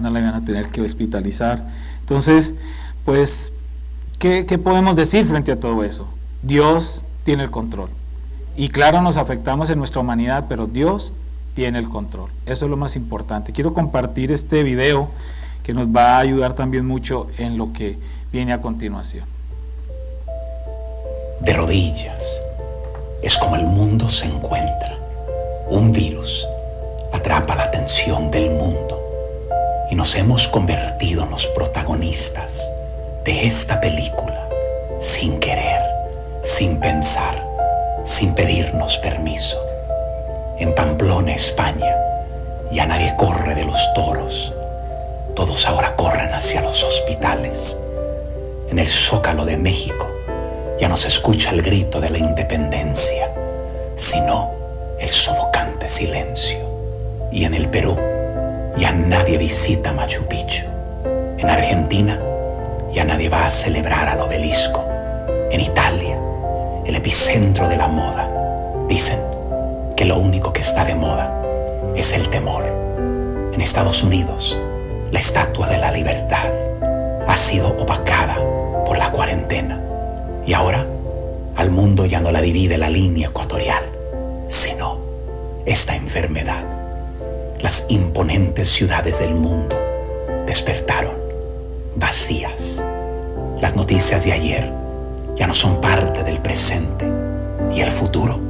mañana la van a tener que hospitalizar. Entonces, pues, ¿qué podemos decir frente a todo eso? Dios tiene el control. Y claro, nos afectamos en nuestra humanidad, pero Dios tiene el control. Eso es lo más importante. Quiero compartir este video que nos va a ayudar también mucho en lo que viene a continuación. De rodillas es como el mundo se encuentra. Un virus atrapa la atención del mundo y nos hemos convertido en los protagonistas de esta película sin querer, sin pensar, sin pedirnos permiso. En Pamplona, España, ya nadie corre de los toros. Todos ahora corren hacia los hospitales. En el Zócalo de México ya no se escucha el grito de la independencia, sino el sofocante silencio. Y en el Perú ya nadie visita Machu Picchu. En Argentina ya nadie va a celebrar al obelisco. En Italia, el epicentro de la moda, dicen que lo único que está de moda es el temor. En Estados Unidos, la Estatua de la Libertad ha sido opacada por la cuarentena. Y ahora, al mundo ya no la divide la línea ecuatorial, sino esta enfermedad. Las imponentes ciudades del mundo despertaron vacías. Las noticias de ayer ya no son parte del presente. Y el futuro,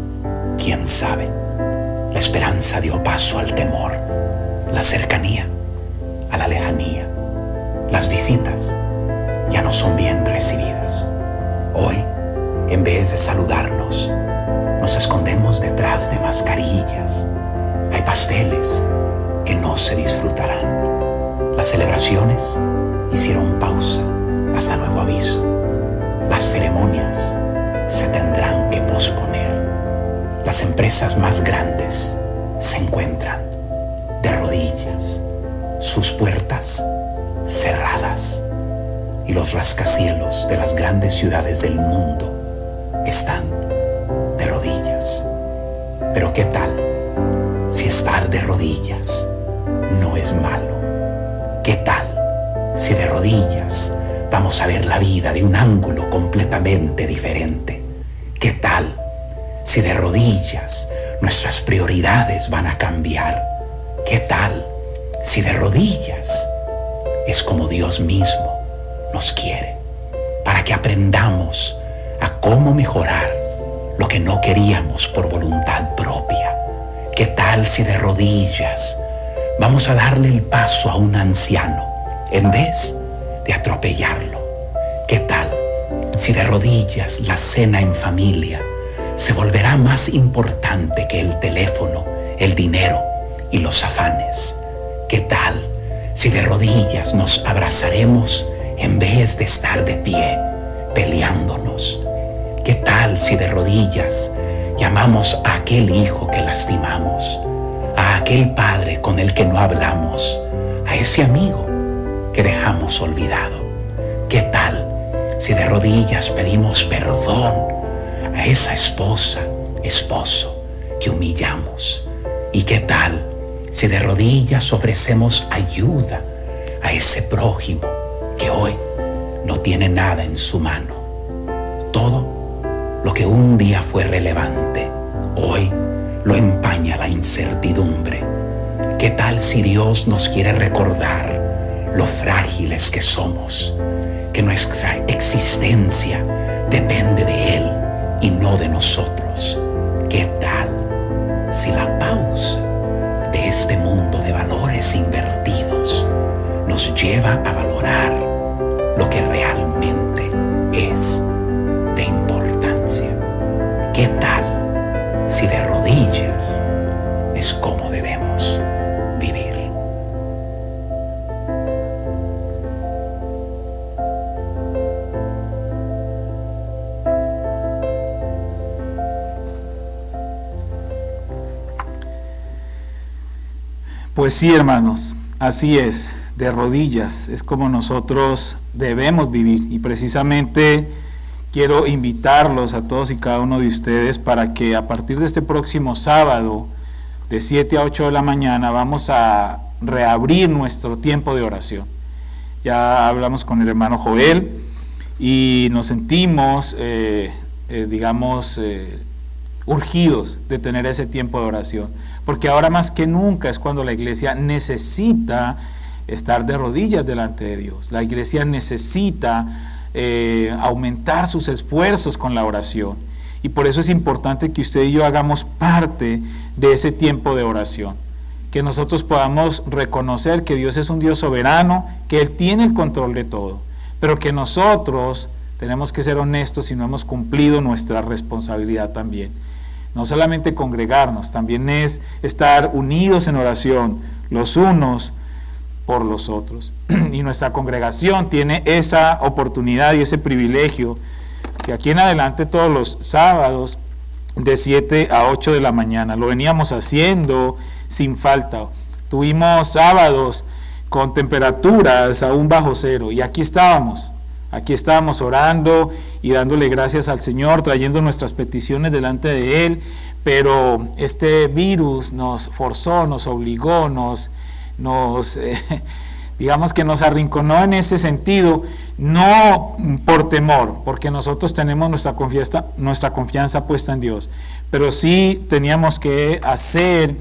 quién sabe. La esperanza dio paso al temor, la cercanía a la lejanía. Las visitas ya no son bien recibidas. Hoy, en vez de saludarnos, nos escondemos detrás de mascarillas. Hay pasteles que no se disfrutarán. Las celebraciones hicieron pausa hasta nuevo aviso. Las ceremonias se tendrán que posponer. Las empresas más grandes se encuentran de rodillas, sus puertas cerradas, y los rascacielos de las grandes ciudades del mundo están de rodillas. Pero ¿qué tal si estar de rodillas no es malo? ¿Qué tal si de rodillas vamos a ver la vida de un ángulo completamente diferente? ¿Qué tal si de rodillas nuestras prioridades van a cambiar? ¿Qué tal si de rodillas es como Dios mismo nos quiere, para que aprendamos a cómo mejorar lo que no queríamos por voluntad propia? ¿Qué tal si de rodillas vamos a darle el paso a un anciano en vez de atropellarlo? ¿Qué tal si de rodillas la cena en familia se volverá más importante que el teléfono, el dinero y los afanes? ¿Qué tal si de rodillas nos abrazaremos en vez de estar de pie peleándonos? ¿Qué tal si de rodillas llamamos a aquel hijo que lastimamos, a aquel padre con el que no hablamos, a ese amigo que dejamos olvidado? ¿Qué tal si de rodillas pedimos perdón a esa esposa, esposo que humillamos? ¿Y qué tal si de rodillas ofrecemos ayuda a ese prójimo que hoy no tiene nada en su mano? Todo lo que un día fue relevante, hoy lo empaña la incertidumbre. ¿Qué tal si Dios nos quiere recordar lo frágiles que somos, que nuestra existencia depende de Él y no de nosotros? ¿Qué tal si la pausa de este mundo de valores invertidos nos lleva a valorar lo que realmente es de importancia? ¿Qué tal si de rodillas es como debemos vivir? Pues sí, hermanos, así es, de rodillas es como nosotros debemos vivir, y precisamente quiero invitarlos a todos y cada uno de ustedes para que a partir de este próximo sábado de 7 a 8 de la mañana vamos a reabrir nuestro tiempo de oración. Ya hablamos con el hermano Joel y nos sentimos, urgidos de tener ese tiempo de oración, porque ahora más que nunca es cuando la iglesia necesita estar de rodillas delante de Dios. La iglesia necesita aumentar sus esfuerzos con la oración, y por eso es importante que usted y yo hagamos parte de ese tiempo de oración, que nosotros podamos reconocer que Dios es un Dios soberano, que Él tiene el control de todo, pero que nosotros tenemos que ser honestos si no hemos cumplido nuestra responsabilidad también. No solamente congregarnos, también es estar unidos en oración los unos por los otros. Y nuestra congregación tiene esa oportunidad y ese privilegio, que aquí en adelante todos los sábados de 7 a 8 de la mañana lo veníamos haciendo sin falta. Tuvimos sábados con temperaturas aún bajo cero, y aquí estábamos orando y dándole gracias al Señor, trayendo nuestras peticiones delante de Él, pero este virus nos forzó, nos obligó, digamos que nos arrinconó en ese sentido, no por temor, porque nosotros tenemos nuestra confianza puesta en Dios, pero sí teníamos que hacer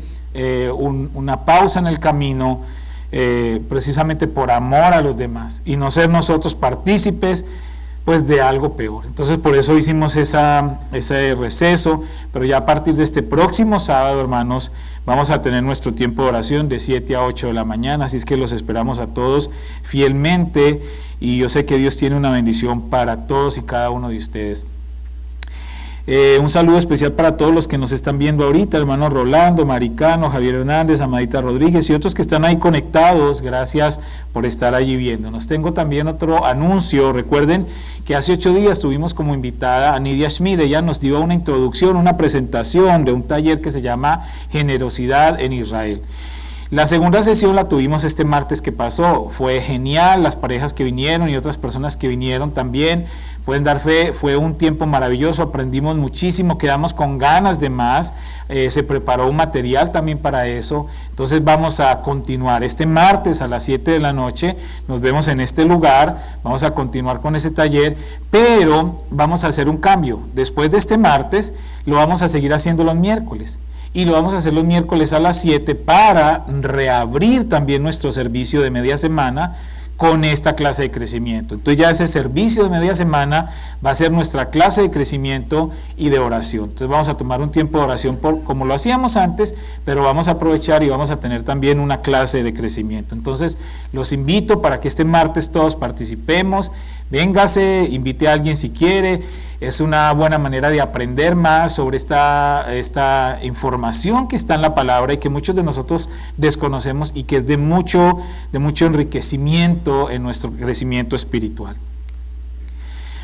una pausa en el camino, precisamente por amor a los demás y no ser nosotros partícipes pues de algo peor. Entonces por eso hicimos ese receso, pero ya a partir de este próximo sábado, hermanos, vamos a tener nuestro tiempo de oración de 7 a 8 de la mañana, así es que los esperamos a todos fielmente, y yo sé que Dios tiene una bendición para todos y cada uno de ustedes. Un saludo especial para todos los que nos están viendo ahorita, hermano Rolando, Maricano, Javier Hernández, Amadita Rodríguez y otros que están ahí conectados. Gracias por estar allí viéndonos. Tengo también otro anuncio. Recuerden que hace 8 días tuvimos como invitada a Nidia Schmid. Ella nos dio una introducción, una presentación de un taller que se llama Generosidad en Israel. La segunda sesión la tuvimos este martes que pasó. Fue genial, las parejas que vinieron y otras personas que vinieron también pueden dar fe. Fue un tiempo maravilloso, aprendimos muchísimo, quedamos con ganas de más. Se preparó un material también para eso. Entonces vamos a continuar este martes a las 7 de la noche, nos vemos en este lugar, vamos a continuar con ese taller, pero vamos a hacer un cambio. Después de este martes lo vamos a seguir haciendo los miércoles, y lo vamos a hacer los miércoles a las 7 para reabrir también nuestro servicio de media semana con esta clase de crecimiento. Entonces ya ese servicio de media semana va a ser nuestra clase de crecimiento y de oración. Entonces vamos a tomar un tiempo de oración como lo hacíamos antes, pero vamos a aprovechar y vamos a tener también una clase de crecimiento. Entonces los invito para que este martes todos participemos. Véngase, invite a alguien si quiere. Es una buena manera de aprender más sobre esta información que está en la palabra y que muchos de nosotros desconocemos, y que es de mucho enriquecimiento en nuestro crecimiento espiritual.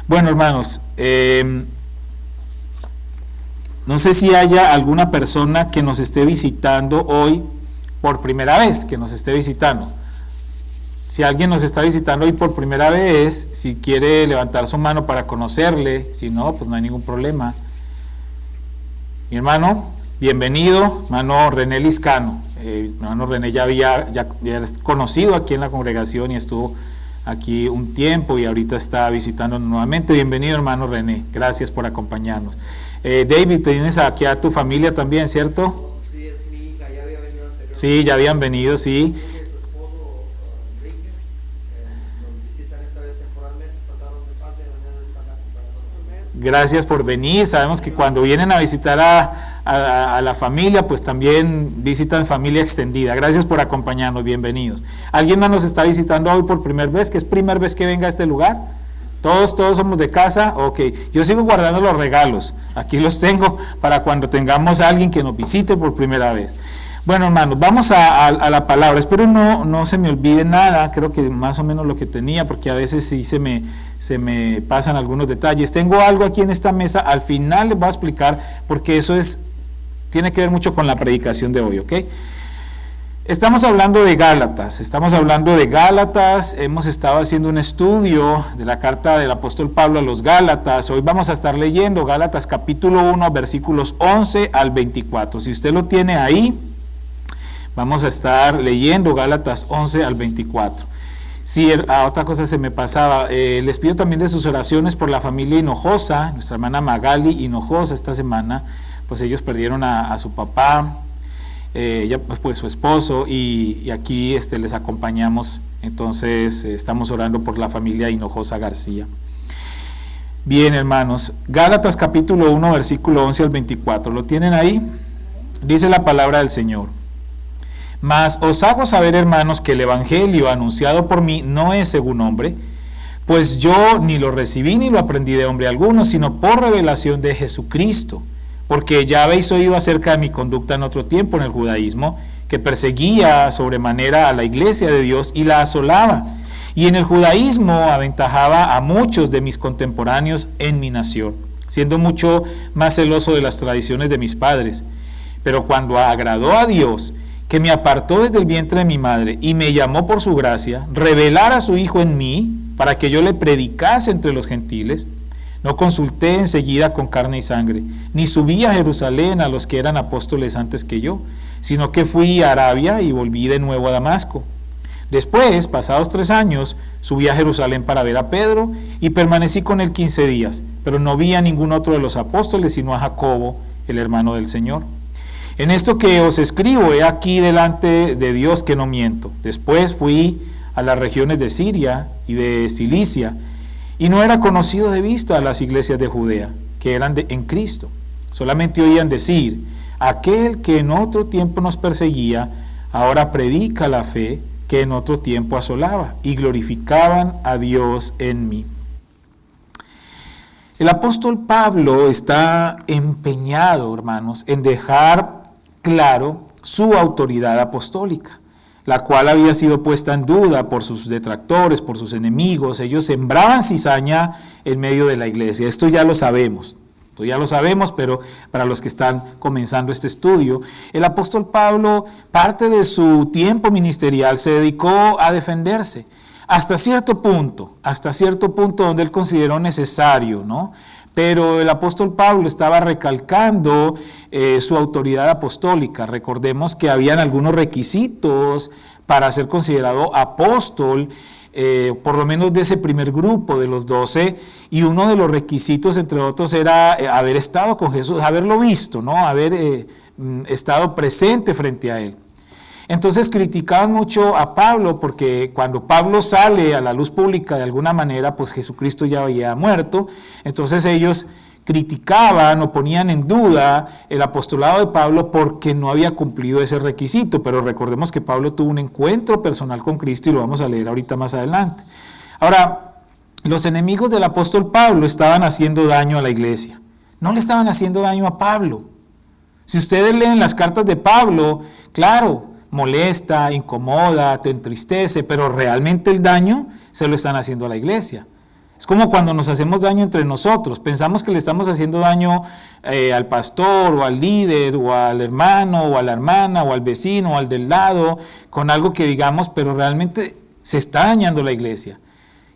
Bueno, hermanos, no sé si haya alguna persona que nos esté visitando hoy por primera vez, que nos esté visitando. Si alguien nos está visitando hoy por primera vez, si quiere levantar su mano para conocerle, si no, pues no hay ningún problema. Mi hermano, bienvenido, hermano René Liscano. Hermano René ya es conocido aquí en la congregación y estuvo aquí un tiempo y ahorita está visitándonos nuevamente. Bienvenido, hermano René, gracias por acompañarnos. David, tienes aquí a tu familia también, ¿cierto? Sí, es mi hija, ya había venido anteriormente. Sí, ya habían venido, sí. Gracias por venir. Sabemos que cuando vienen a visitar a la familia, pues también visitan familia extendida. Gracias por acompañarnos, bienvenidos. ¿Alguien más nos está visitando hoy por primera vez? ¿Que es primera vez que venga a este lugar? ¿Todos somos de casa? Ok, yo sigo guardando los regalos. Aquí los tengo para cuando tengamos a alguien que nos visite por primera vez. Bueno, hermanos, vamos a la palabra. Espero no se me olvide nada. Creo que más o menos lo que tenía, porque a veces sí se me pasan algunos detalles. Tengo algo aquí en esta mesa. Al final les voy a explicar, porque eso tiene que ver mucho con la predicación de hoy, ¿ok? Estamos hablando de Gálatas. Hemos estado haciendo un estudio de la carta del apóstol Pablo a los Gálatas. Hoy vamos a estar leyendo Gálatas capítulo 1, versículos 11 al 24. Si usted lo tiene ahí, Vamos a estar leyendo Gálatas 11 al 24. Sí, otra cosa se me pasaba, les pido también de sus oraciones por la familia Hinojosa, nuestra hermana Magali Hinojosa esta semana, pues ellos perdieron a su papá, pues su esposo, y aquí les acompañamos, entonces estamos orando por la familia Hinojosa García. Bien, hermanos, Gálatas capítulo 1, versículo 11 al 24, ¿lo tienen ahí? Dice la palabra del Señor. Mas os hago saber, hermanos, que el evangelio anunciado por mí no es según hombre, pues yo ni lo recibí ni lo aprendí de hombre alguno, sino por revelación de Jesucristo. Porque ya habéis oído acerca de mi conducta en otro tiempo en el judaísmo, que perseguía sobremanera a la iglesia de Dios y la asolaba. Y en el judaísmo aventajaba a muchos de mis contemporáneos en mi nación, siendo mucho más celoso de las tradiciones de mis padres. Pero cuando agradó a Dios, que me apartó desde el vientre de mi madre y me llamó por su gracia, revelar a su Hijo en mí, para que yo le predicase entre los gentiles, no consulté enseguida con carne y sangre, ni subí a Jerusalén a los que eran apóstoles antes que yo, sino que fui a Arabia y volví de nuevo a Damasco. Después, pasados 3 años, subí a Jerusalén para ver a Pedro y permanecí con él 15 días, pero no vi a ningún otro de los apóstoles, sino a Jacobo, el hermano del Señor. En esto que os escribo, he aquí delante de Dios que no miento. Después fui a las regiones de Siria y de Cilicia, y no era conocido de vista a las iglesias de Judea, que eran en Cristo. Solamente oían decir, aquel que en otro tiempo nos perseguía, ahora predica la fe que en otro tiempo asolaba, y glorificaban a Dios en mí. El apóstol Pablo está empeñado, hermanos, en dejar claro su autoridad apostólica, la cual había sido puesta en duda por sus detractores, por sus enemigos. Ellos sembraban cizaña en medio de la iglesia. Esto ya lo sabemos, pero para los que están comenzando este estudio, el apóstol Pablo, parte de su tiempo ministerial se dedicó a defenderse, hasta cierto punto donde él consideró necesario, ¿no? Pero el apóstol Pablo estaba recalcando su autoridad apostólica. Recordemos que habían algunos requisitos para ser considerado apóstol, por lo menos de ese primer grupo de los 12, y uno de los requisitos, entre otros, era haber estado con Jesús, haberlo visto, ¿no? Haber estado presente frente a él. Entonces criticaban mucho a Pablo porque cuando Pablo sale a la luz pública de alguna manera, pues Jesucristo ya había muerto. Entonces ellos criticaban o ponían en duda el apostolado de Pablo porque no había cumplido ese requisito. Pero recordemos que Pablo tuvo un encuentro personal con Cristo y lo vamos a leer ahorita más adelante. Ahora, los enemigos del apóstol Pablo estaban haciendo daño a la iglesia. No le estaban haciendo daño a Pablo. Si ustedes leen las cartas de Pablo, claro, molesta, incomoda, te entristece, pero realmente el daño se lo están haciendo a la iglesia. Es como cuando nos hacemos daño entre nosotros, pensamos que le estamos haciendo daño al pastor o al líder o al hermano o a la hermana o al vecino o al del lado con algo que digamos, pero realmente se está dañando la iglesia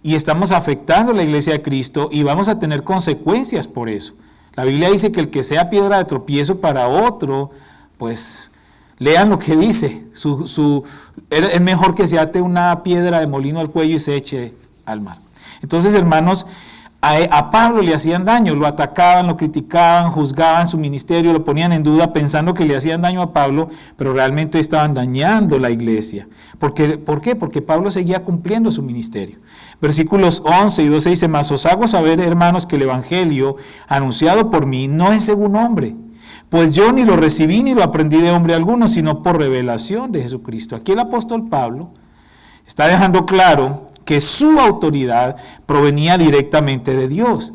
y estamos afectando la iglesia de Cristo y vamos a tener consecuencias por eso. La Biblia dice que el que sea piedra de tropiezo para otro, pues lean lo que dice, es mejor que se ate una piedra de molino al cuello y se eche al mar. Entonces, hermanos, a Pablo le hacían daño, lo atacaban, lo criticaban, juzgaban su ministerio, lo ponían en duda pensando que le hacían daño a Pablo, pero realmente estaban dañando la iglesia. ¿Por qué? Porque Pablo seguía cumpliendo su ministerio. Versículos 11 y 12 dice, mas os hago saber, hermanos, que el evangelio anunciado por mí no es según hombre, pues yo ni lo recibí ni lo aprendí de hombre alguno, sino por revelación de Jesucristo. Aquí el apóstol Pablo está dejando claro que su autoridad provenía directamente de Dios.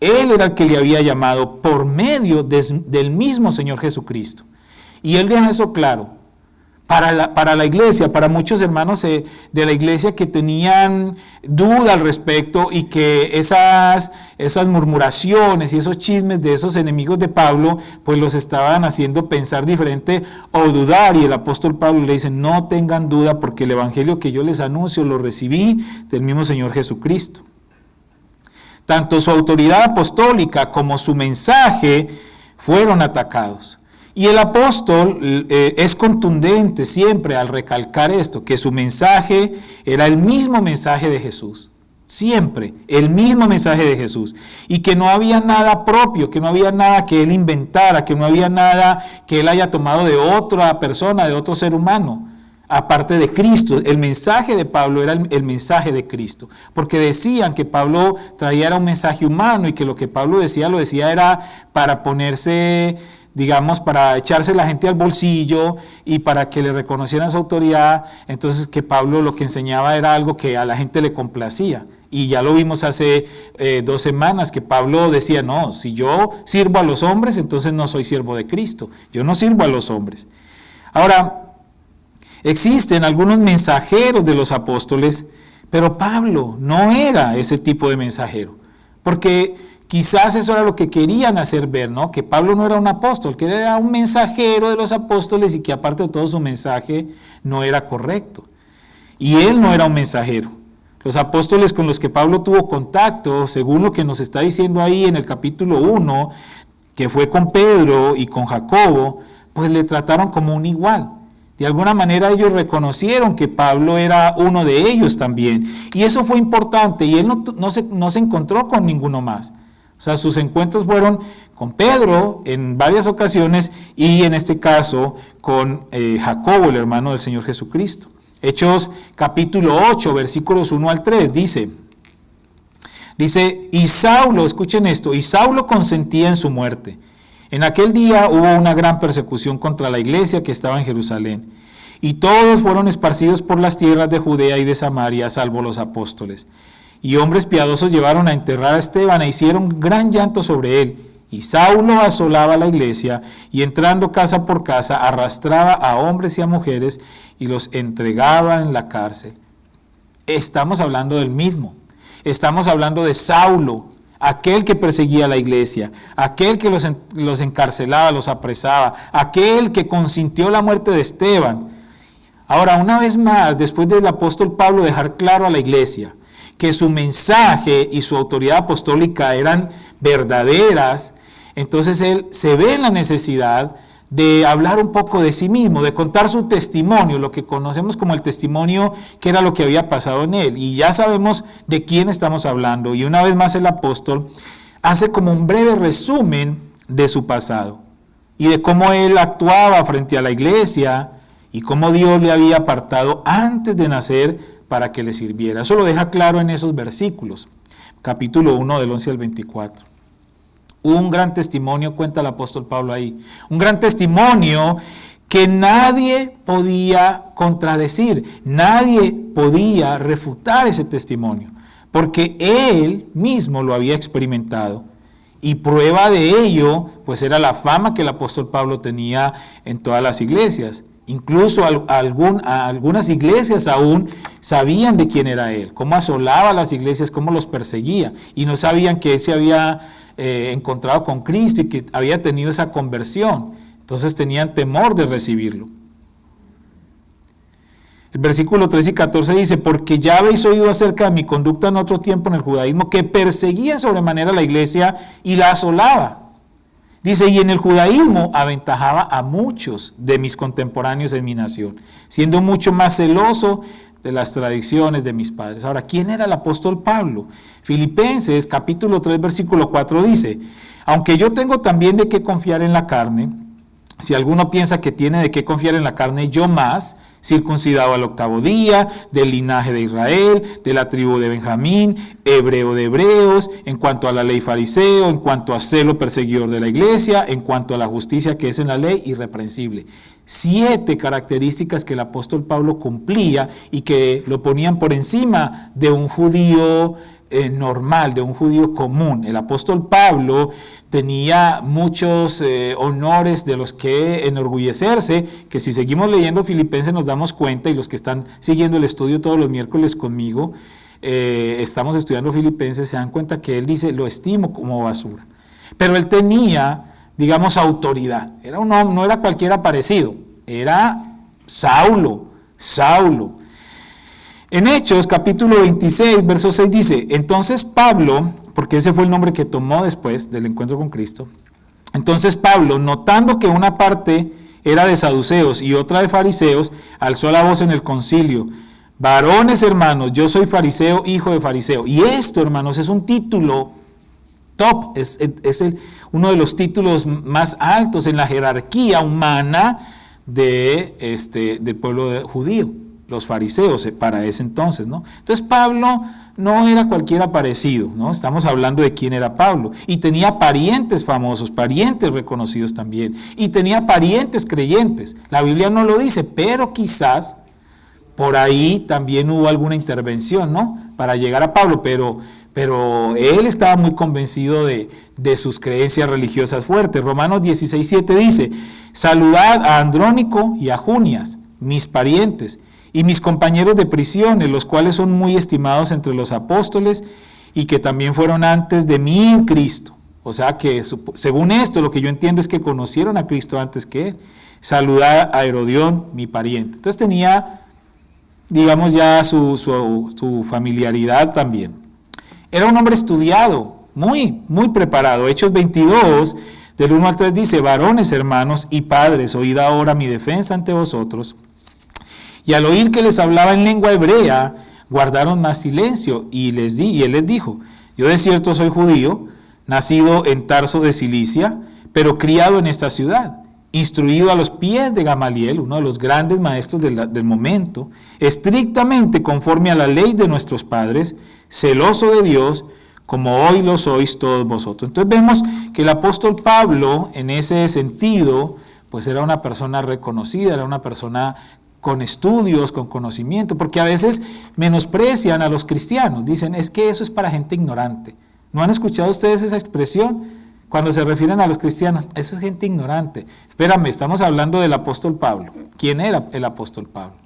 Él era el que le había llamado por medio del mismo Señor Jesucristo. Y él deja eso claro para la iglesia, para muchos hermanos de la iglesia que tenían duda al respecto y que esas murmuraciones y esos chismes de esos enemigos de Pablo pues los estaban haciendo pensar diferente o dudar, y el apóstol Pablo le dice, no tengan duda porque el evangelio que yo les anuncio lo recibí del mismo Señor Jesucristo. Tanto su autoridad apostólica como su mensaje fueron atacados. Y el apóstol es contundente siempre al recalcar esto, que su mensaje era el mismo mensaje de Jesús. Siempre el mismo mensaje de Jesús. Y que no había nada propio, que no había nada que él inventara, que no había nada que él haya tomado de otra persona, de otro ser humano, aparte de Cristo. El mensaje de Pablo era el mensaje de Cristo. Porque decían que Pablo traía un mensaje humano y que lo que Pablo decía, lo decía era para ponerse, digamos, para echarse la gente al bolsillo y para que le reconocieran su autoridad. Entonces que Pablo lo que enseñaba era algo que a la gente le complacía. Y ya lo vimos hace 2 semanas, que Pablo decía, no, si yo sirvo a los hombres, entonces no soy siervo de Cristo. Yo no sirvo a los hombres. Ahora, existen algunos mensajeros de los apóstoles, pero Pablo no era ese tipo de mensajero. Porque quizás eso era lo que querían hacer ver, ¿no? Que Pablo no era un apóstol, que era un mensajero de los apóstoles y que aparte de todo su mensaje no era correcto. Y él no era un mensajero. Los apóstoles con los que Pablo tuvo contacto, según lo que nos está diciendo ahí en el capítulo 1, que fue con Pedro y con Jacobo, pues le trataron como un igual. De alguna manera ellos reconocieron que Pablo era uno de ellos también. Y eso fue importante y él no se encontró con ninguno más. O sea, sus encuentros fueron con Pedro en varias ocasiones y en este caso con Jacobo, el hermano del Señor Jesucristo. Hechos capítulo 8, versículos 1 al 3, dice, y Saulo, escuchen esto, y Saulo consentía en su muerte. En aquel día hubo una gran persecución contra la iglesia que estaba en Jerusalén, y todos fueron esparcidos por las tierras de Judea y de Samaria, salvo los apóstoles. Y hombres piadosos llevaron a enterrar a Esteban e hicieron gran llanto sobre él. Y Saulo asolaba la iglesia y entrando casa por casa arrastraba a hombres y a mujeres y los entregaba en la cárcel. Estamos hablando del mismo. Estamos hablando de Saulo, aquel que perseguía a la iglesia, aquel que los encarcelaba, los apresaba, aquel que consintió la muerte de Esteban. Ahora, una vez más, después del apóstol Pablo dejar claro a la iglesia que su mensaje y su autoridad apostólica eran verdaderas, entonces él se ve en la necesidad de hablar un poco de sí mismo, de contar su testimonio, lo que conocemos como el testimonio, que era lo que había pasado en él. Y ya sabemos de quién estamos hablando. Y una vez más el apóstol hace como un breve resumen de su pasado y de cómo él actuaba frente a la iglesia y cómo Dios le había apartado antes de nacer para que le sirviera. Eso lo deja claro en esos versículos, capítulo 1 del 11 al 24. Un gran testimonio cuenta el apóstol Pablo ahí. Un gran testimonio que nadie podía contradecir, nadie podía refutar ese testimonio, porque él mismo lo había experimentado. Y prueba de ello, pues era la fama que el apóstol Pablo tenía en todas las iglesias. Incluso algunas iglesias aún sabían de quién era él, cómo asolaba las iglesias, cómo los perseguía, y no sabían que él se había encontrado con Cristo y que había tenido esa conversión. Entonces tenían temor de recibirlo. El versículo 13 y 14 dice, porque ya habéis oído acerca de mi conducta en otro tiempo en el judaísmo, que perseguía sobremanera la iglesia y la asolaba. Dice, y en el judaísmo aventajaba a muchos de mis contemporáneos en mi nación, siendo mucho más celoso de las tradiciones de mis padres. Ahora, ¿quién era el apóstol Pablo? Filipenses capítulo 3 versículo 4 dice, aunque yo tengo también de qué confiar en la carne, si alguno piensa que tiene de qué confiar en la carne, yo más, circuncidado al 8º día, del linaje de Israel, de la tribu de Benjamín, hebreo de hebreos, en cuanto a la ley fariseo, en cuanto a celo perseguidor de la iglesia, en cuanto a la justicia que es en la ley, irreprensible. 7 características que el apóstol Pablo cumplía y que lo ponían por encima de un judío normal, de un judío común. El apóstol Pablo tenía muchos honores de los que enorgullecerse, que si seguimos leyendo Filipenses nos damos cuenta, y los que están siguiendo el estudio todos los miércoles conmigo, estamos estudiando Filipenses, se dan cuenta que él dice, lo estimo como basura. Pero él tenía, digamos, autoridad. Era un hombre, no era cualquiera parecido, era Saulo. En Hechos, capítulo 26, verso 6 dice, entonces Pablo, porque ese fue el nombre que tomó después del encuentro con Cristo, Entonces Pablo, notando que una parte era de saduceos y otra de fariseos, alzó la voz en el concilio: varones hermanos, yo soy fariseo, hijo de fariseo. Y esto, hermanos, es un título top, es uno de los títulos más altos en la jerarquía humana del pueblo judío, los fariseos para ese entonces, ¿no? Entonces Pablo no era cualquiera parecido, ¿no? Estamos hablando de quién era Pablo, y tenía parientes famosos, parientes reconocidos también, y tenía parientes creyentes. La Biblia no lo dice, pero quizás por ahí también hubo alguna intervención, ¿no?, para llegar a Pablo, pero él estaba muy convencido de sus creencias religiosas fuertes. Romanos 16:7 dice: saludad a Andrónico y a Junias, mis parientes, y mis compañeros de prisiones, los cuales son muy estimados entre los apóstoles, y que también fueron antes de mí en Cristo. O sea que, según esto, lo que yo entiendo es que conocieron a Cristo antes que él. Saludad a Herodión, mi pariente. Entonces tenía, digamos, ya su familiaridad también. Era un hombre estudiado, muy preparado. Hechos 22, del 1 al 3 dice: varones hermanos y padres, oíd ahora mi defensa ante vosotros. Y al oír que les hablaba en lengua hebrea, guardaron más silencio, y él les dijo: yo de cierto soy judío, nacido en Tarso de Cilicia, pero criado en esta ciudad, instruido a los pies de Gamaliel, uno de los grandes maestros del momento, estrictamente conforme a la ley de nuestros padres, celoso de Dios, como hoy lo sois todos vosotros. Entonces vemos que el apóstol Pablo, en ese sentido, pues era una persona reconocida, era una persona con estudios, con conocimiento, porque a veces menosprecian a los cristianos, dicen: es que eso es para gente ignorante. ¿No han escuchado ustedes esa expresión? Cuando se refieren a los cristianos, eso es gente ignorante. Espérame, estamos hablando del apóstol Pablo. ¿Quién era el apóstol Pablo?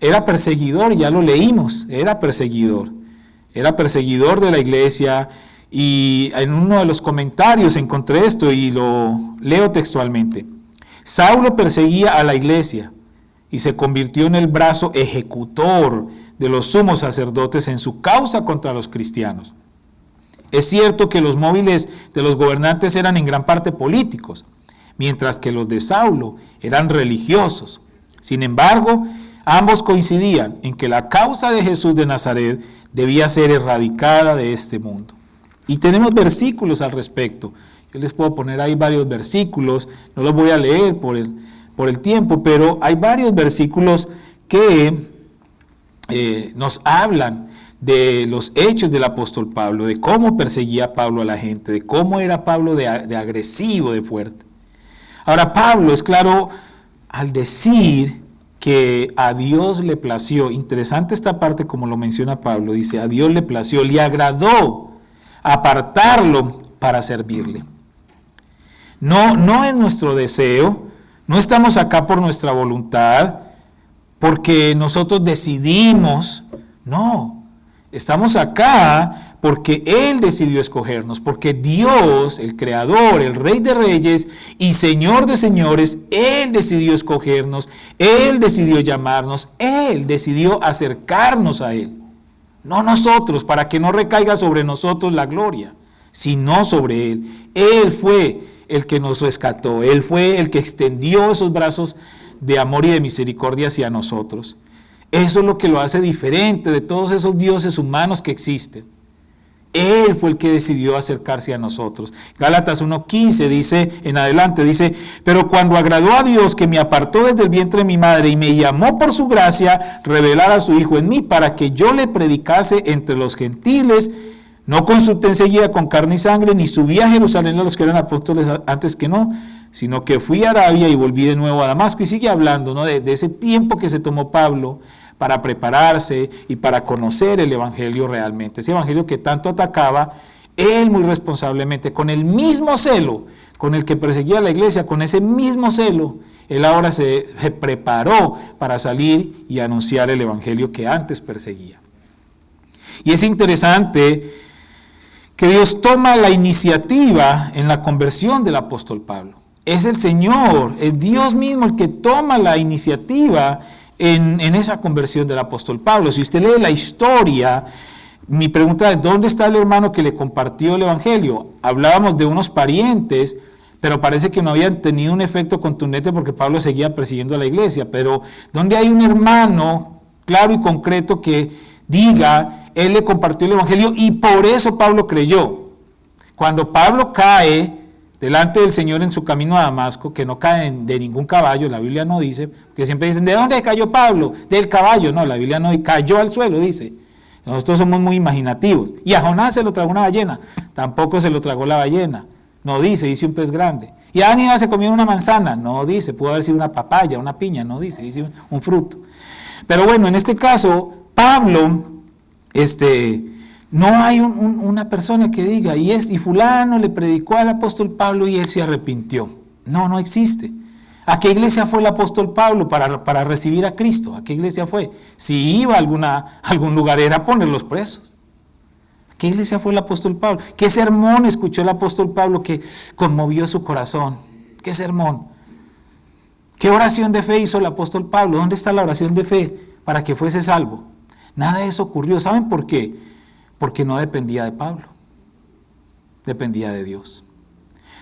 Era perseguidor, ya lo leímos, era perseguidor de la iglesia, y en uno de los comentarios encontré esto y lo leo textualmente: Saulo perseguía a la iglesia y se convirtió en el brazo ejecutor de los sumos sacerdotes en su causa contra los cristianos. Es cierto que los móviles de los gobernantes eran en gran parte políticos, mientras que los de Saulo eran religiosos. Sin embargo, ambos coincidían en que la causa de Jesús de Nazaret debía ser erradicada de este mundo. Y tenemos versículos al respecto. Yo les puedo poner ahí varios versículos, no los voy a leer por el tiempo, pero hay varios versículos que nos hablan de los hechos del apóstol Pablo, de cómo perseguía Pablo a la gente, de cómo era Pablo de agresivo, de fuerte. Ahora, Pablo es claro al decir que a Dios le plació. Interesante esta parte como lo menciona Pablo, dice: a Dios le plació, le agradó apartarlo para servirle. No es nuestro deseo, no estamos acá por nuestra voluntad, porque nosotros decidimos, no. Estamos acá porque Él decidió escogernos, porque Dios, el Creador, el Rey de Reyes y Señor de Señores, Él decidió escogernos, Él decidió llamarnos, Él decidió acercarnos a Él. No nosotros, para que no recaiga sobre nosotros la gloria, sino sobre Él. Él fue el que nos rescató, Él fue el que extendió esos brazos de amor y de misericordia hacia nosotros. Eso es lo que lo hace diferente de todos esos dioses humanos que existen. Él fue el que decidió acercarse a nosotros. Gálatas 1:15 dice, en adelante dice: pero cuando agradó a Dios, que me apartó desde el vientre de mi madre y me llamó por su gracia, revelar a su Hijo en mí, para que yo le predicase entre los gentiles, no consulté enseguida con carne y sangre, ni subí a Jerusalén a los que eran apóstoles antes que no, sino que fui a Arabia y volví de nuevo a Damasco. Y sigue hablando, ¿no?, de ese tiempo que se tomó Pablo para prepararse y para conocer el evangelio realmente. Ese evangelio que tanto atacaba, él muy responsablemente, con el mismo celo con el que perseguía a la iglesia, con ese mismo celo, él ahora se preparó para salir y anunciar el evangelio que antes perseguía. Y es interesante que Dios toma la iniciativa en la conversión del apóstol Pablo. Es el Señor, es Dios mismo el que toma la iniciativa en esa conversión del apóstol Pablo. Si usted lee la historia, mi pregunta es: ¿dónde está el hermano que le compartió el evangelio? Hablábamos de unos parientes, pero parece que no habían tenido un efecto contundente porque Pablo seguía persiguiendo a la iglesia. Pero donde hay un hermano claro y concreto que diga, él le compartió el evangelio y por eso Pablo creyó. Cuando Pablo cae delante del Señor en su camino a Damasco, que no cae de ningún caballo, la Biblia no dice, que siempre dicen, ¿de dónde cayó Pablo? Del caballo. No, la Biblia no, cayó al suelo, dice. Nosotros somos muy imaginativos. Y a Jonás se lo tragó una ballena, tampoco se lo tragó la ballena. No dice un pez grande. Y a Aníbal se comió una manzana, no dice, pudo haber sido una papaya, una piña, no dice un fruto. Pero bueno, en este caso, Pablo, no hay una persona que diga, y fulano le predicó al apóstol Pablo y él se arrepintió. No existe. ¿A qué iglesia fue el apóstol Pablo para recibir a Cristo? ¿A qué iglesia fue? Si iba a algún lugar era ponerlos presos. ¿A qué iglesia fue el apóstol Pablo? ¿Qué sermón escuchó el apóstol Pablo que conmovió su corazón? ¿Qué sermón? ¿Qué oración de fe hizo el apóstol Pablo? ¿Dónde está la oración de fe para que fuese salvo? Nada de eso ocurrió. ¿Saben por qué? Porque no dependía de Pablo, dependía de Dios.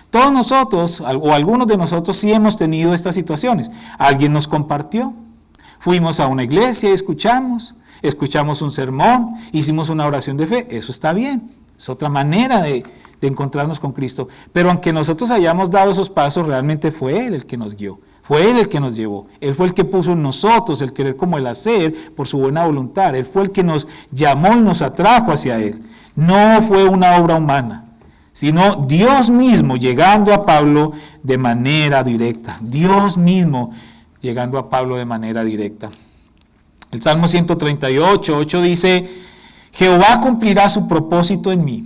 Todos nosotros, o algunos de nosotros, sí hemos tenido estas situaciones. Alguien nos compartió, fuimos a una iglesia y escuchamos un sermón, hicimos una oración de fe, eso está bien, es otra manera de encontrarnos con Cristo. Pero aunque nosotros hayamos dado esos pasos, realmente fue Él el que nos guió. Fue Él el que nos llevó. Él fue el que puso en nosotros el querer como el hacer por su buena voluntad. Él fue el que nos llamó y nos atrajo hacia Él. No fue una obra humana, sino Dios mismo llegando a Pablo de manera directa. Dios mismo llegando a Pablo de manera directa. El Salmo 138:8 dice, Jehová cumplirá su propósito en mí.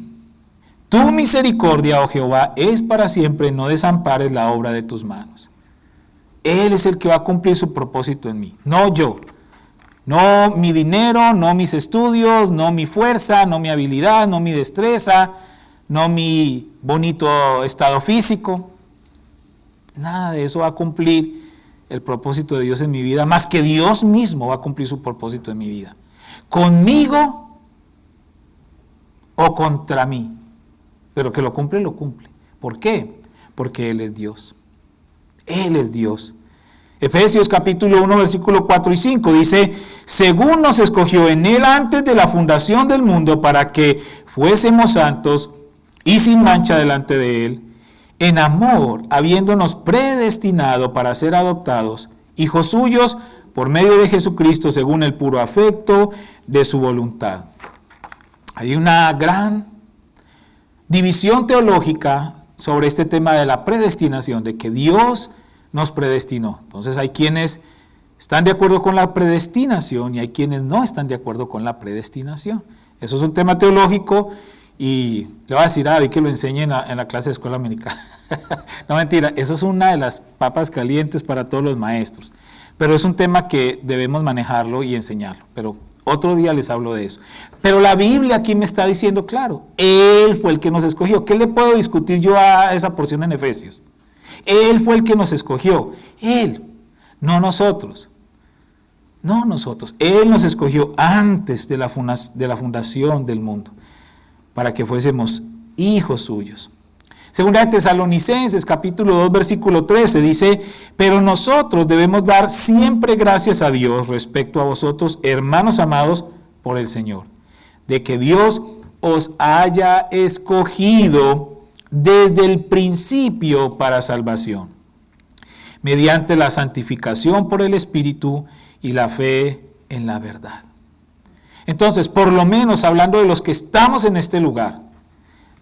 Tu misericordia, oh Jehová, es para siempre, no desampares la obra de tus manos. Él es el que va a cumplir su propósito en mí, no yo. No mi dinero, no mis estudios, no mi fuerza, no mi habilidad, no mi destreza, no mi bonito estado físico. Nada de eso va a cumplir el propósito de Dios en mi vida, más que Dios mismo va a cumplir su propósito en mi vida. Conmigo o contra mí. Pero que lo cumple, lo cumple. ¿Por qué? Porque Él es Dios. Él es Dios. Efesios capítulo 1, versículo 4 y 5 dice, según nos escogió en Él antes de la fundación del mundo para que fuésemos santos y sin mancha delante de Él, en amor, habiéndonos predestinado para ser adoptados, hijos suyos, por medio de Jesucristo, según el puro afecto de su voluntad. Hay una gran división teológica sobre este tema de la predestinación, de que Dios nos predestinó. Entonces hay quienes están de acuerdo con la predestinación y hay quienes no están de acuerdo con la predestinación. Eso es un tema teológico y le voy a decir a David que lo enseñe en la clase de escuela dominical. No, mentira, eso es una de las papas calientes para todos los maestros. Pero es un tema que debemos manejarlo y enseñarlo. Pero otro día les hablo de eso. Pero la Biblia aquí me está diciendo claro, Él fue el que nos escogió. ¿Qué le puedo discutir yo a esa porción en Efesios? Él fue el que nos escogió. Él, no nosotros. No nosotros. Él nos escogió antes de la fundación del mundo para que fuésemos hijos suyos. Segunda de Tesalonicenses, capítulo 2, versículo 13, dice, pero nosotros debemos dar siempre gracias a Dios respecto a vosotros, hermanos amados, por el Señor, de que Dios os haya escogido desde el principio para salvación, mediante la santificación por el Espíritu y la fe en la verdad. Entonces, por lo menos hablando de los que estamos en este lugar,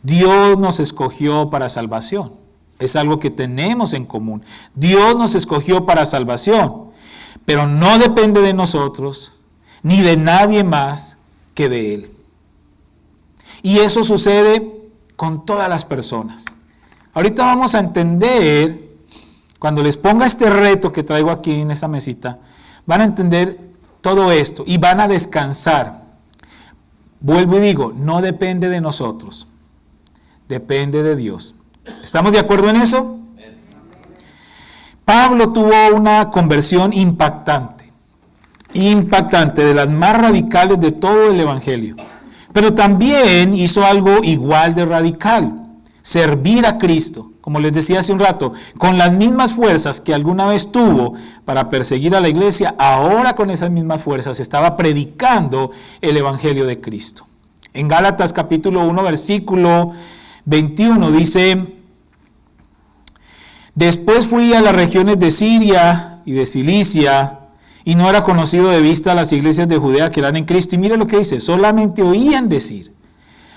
Dios nos escogió para salvación. Es algo que tenemos en común. Dios nos escogió para salvación, pero no depende de nosotros, ni de nadie más que de Él. Y eso sucede con todas las personas. Ahorita vamos a entender, cuando les ponga este reto que traigo aquí en esta mesita, van a entender todo esto y van a descansar. Vuelvo y digo, no depende de nosotros, depende de Dios. ¿Estamos de acuerdo en eso? Pablo tuvo una conversión impactante, de las más radicales de todo el Evangelio. Pero también hizo algo igual de radical, servir a Cristo. como les decía hace un rato, con las mismas fuerzas que alguna vez tuvo para perseguir a la iglesia, ahora con esas mismas fuerzas estaba predicando el evangelio de Cristo. En Gálatas capítulo 1, versículo 21 dice: después fui a las regiones de Siria y de Cilicia, y no era conocido de vista las iglesias de Judea que eran en Cristo. Y mire lo que dice: solamente oían decir,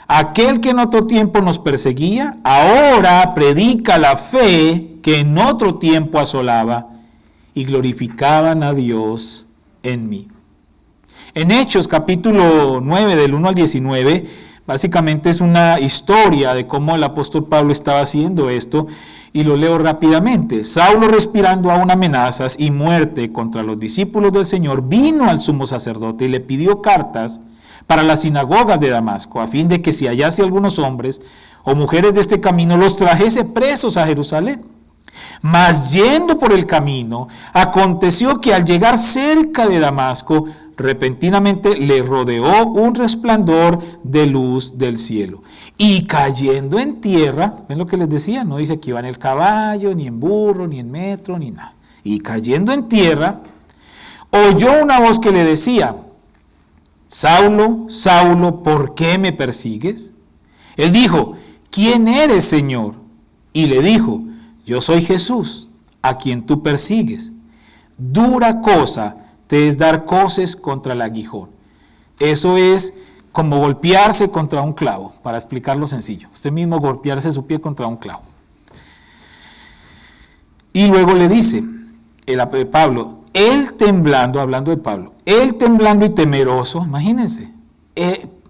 aquel que en otro tiempo nos perseguía, ahora predica la fe que en otro tiempo asolaba, y glorificaban a Dios en mí. En Hechos capítulo 9, del 1 al 19, básicamente es una historia de cómo el apóstol Pablo estaba haciendo esto, y lo leo rápidamente. Saulo, respirando aún amenazas y muerte contra los discípulos del Señor, vino al sumo sacerdote y le pidió cartas para las sinagogas de Damasco, a fin de que si hallase algunos hombres o mujeres de este camino, los trajese presos a Jerusalén. Mas yendo por el camino, aconteció que al llegar cerca de Damasco, repentinamente le rodeó un resplandor de luz del cielo. Y cayendo en tierra, ¿ven lo que les decía? No dice que iba en el caballo, ni en burro, ni en metro, ni nada. Y cayendo en tierra, oyó una voz que le decía: Saulo, Saulo, ¿por qué me persigues? Él dijo: ¿quién eres, Señor? Y le dijo: yo soy Jesús, a quien tú persigues. Dura cosa te es dar coces contra el aguijón. Eso es como golpearse contra un clavo, para explicarlo sencillo. Usted mismo golpearse su pie contra un clavo. Y luego le dice Pablo, él temblando, hablando de Pablo, él temblando y temeroso, imagínense,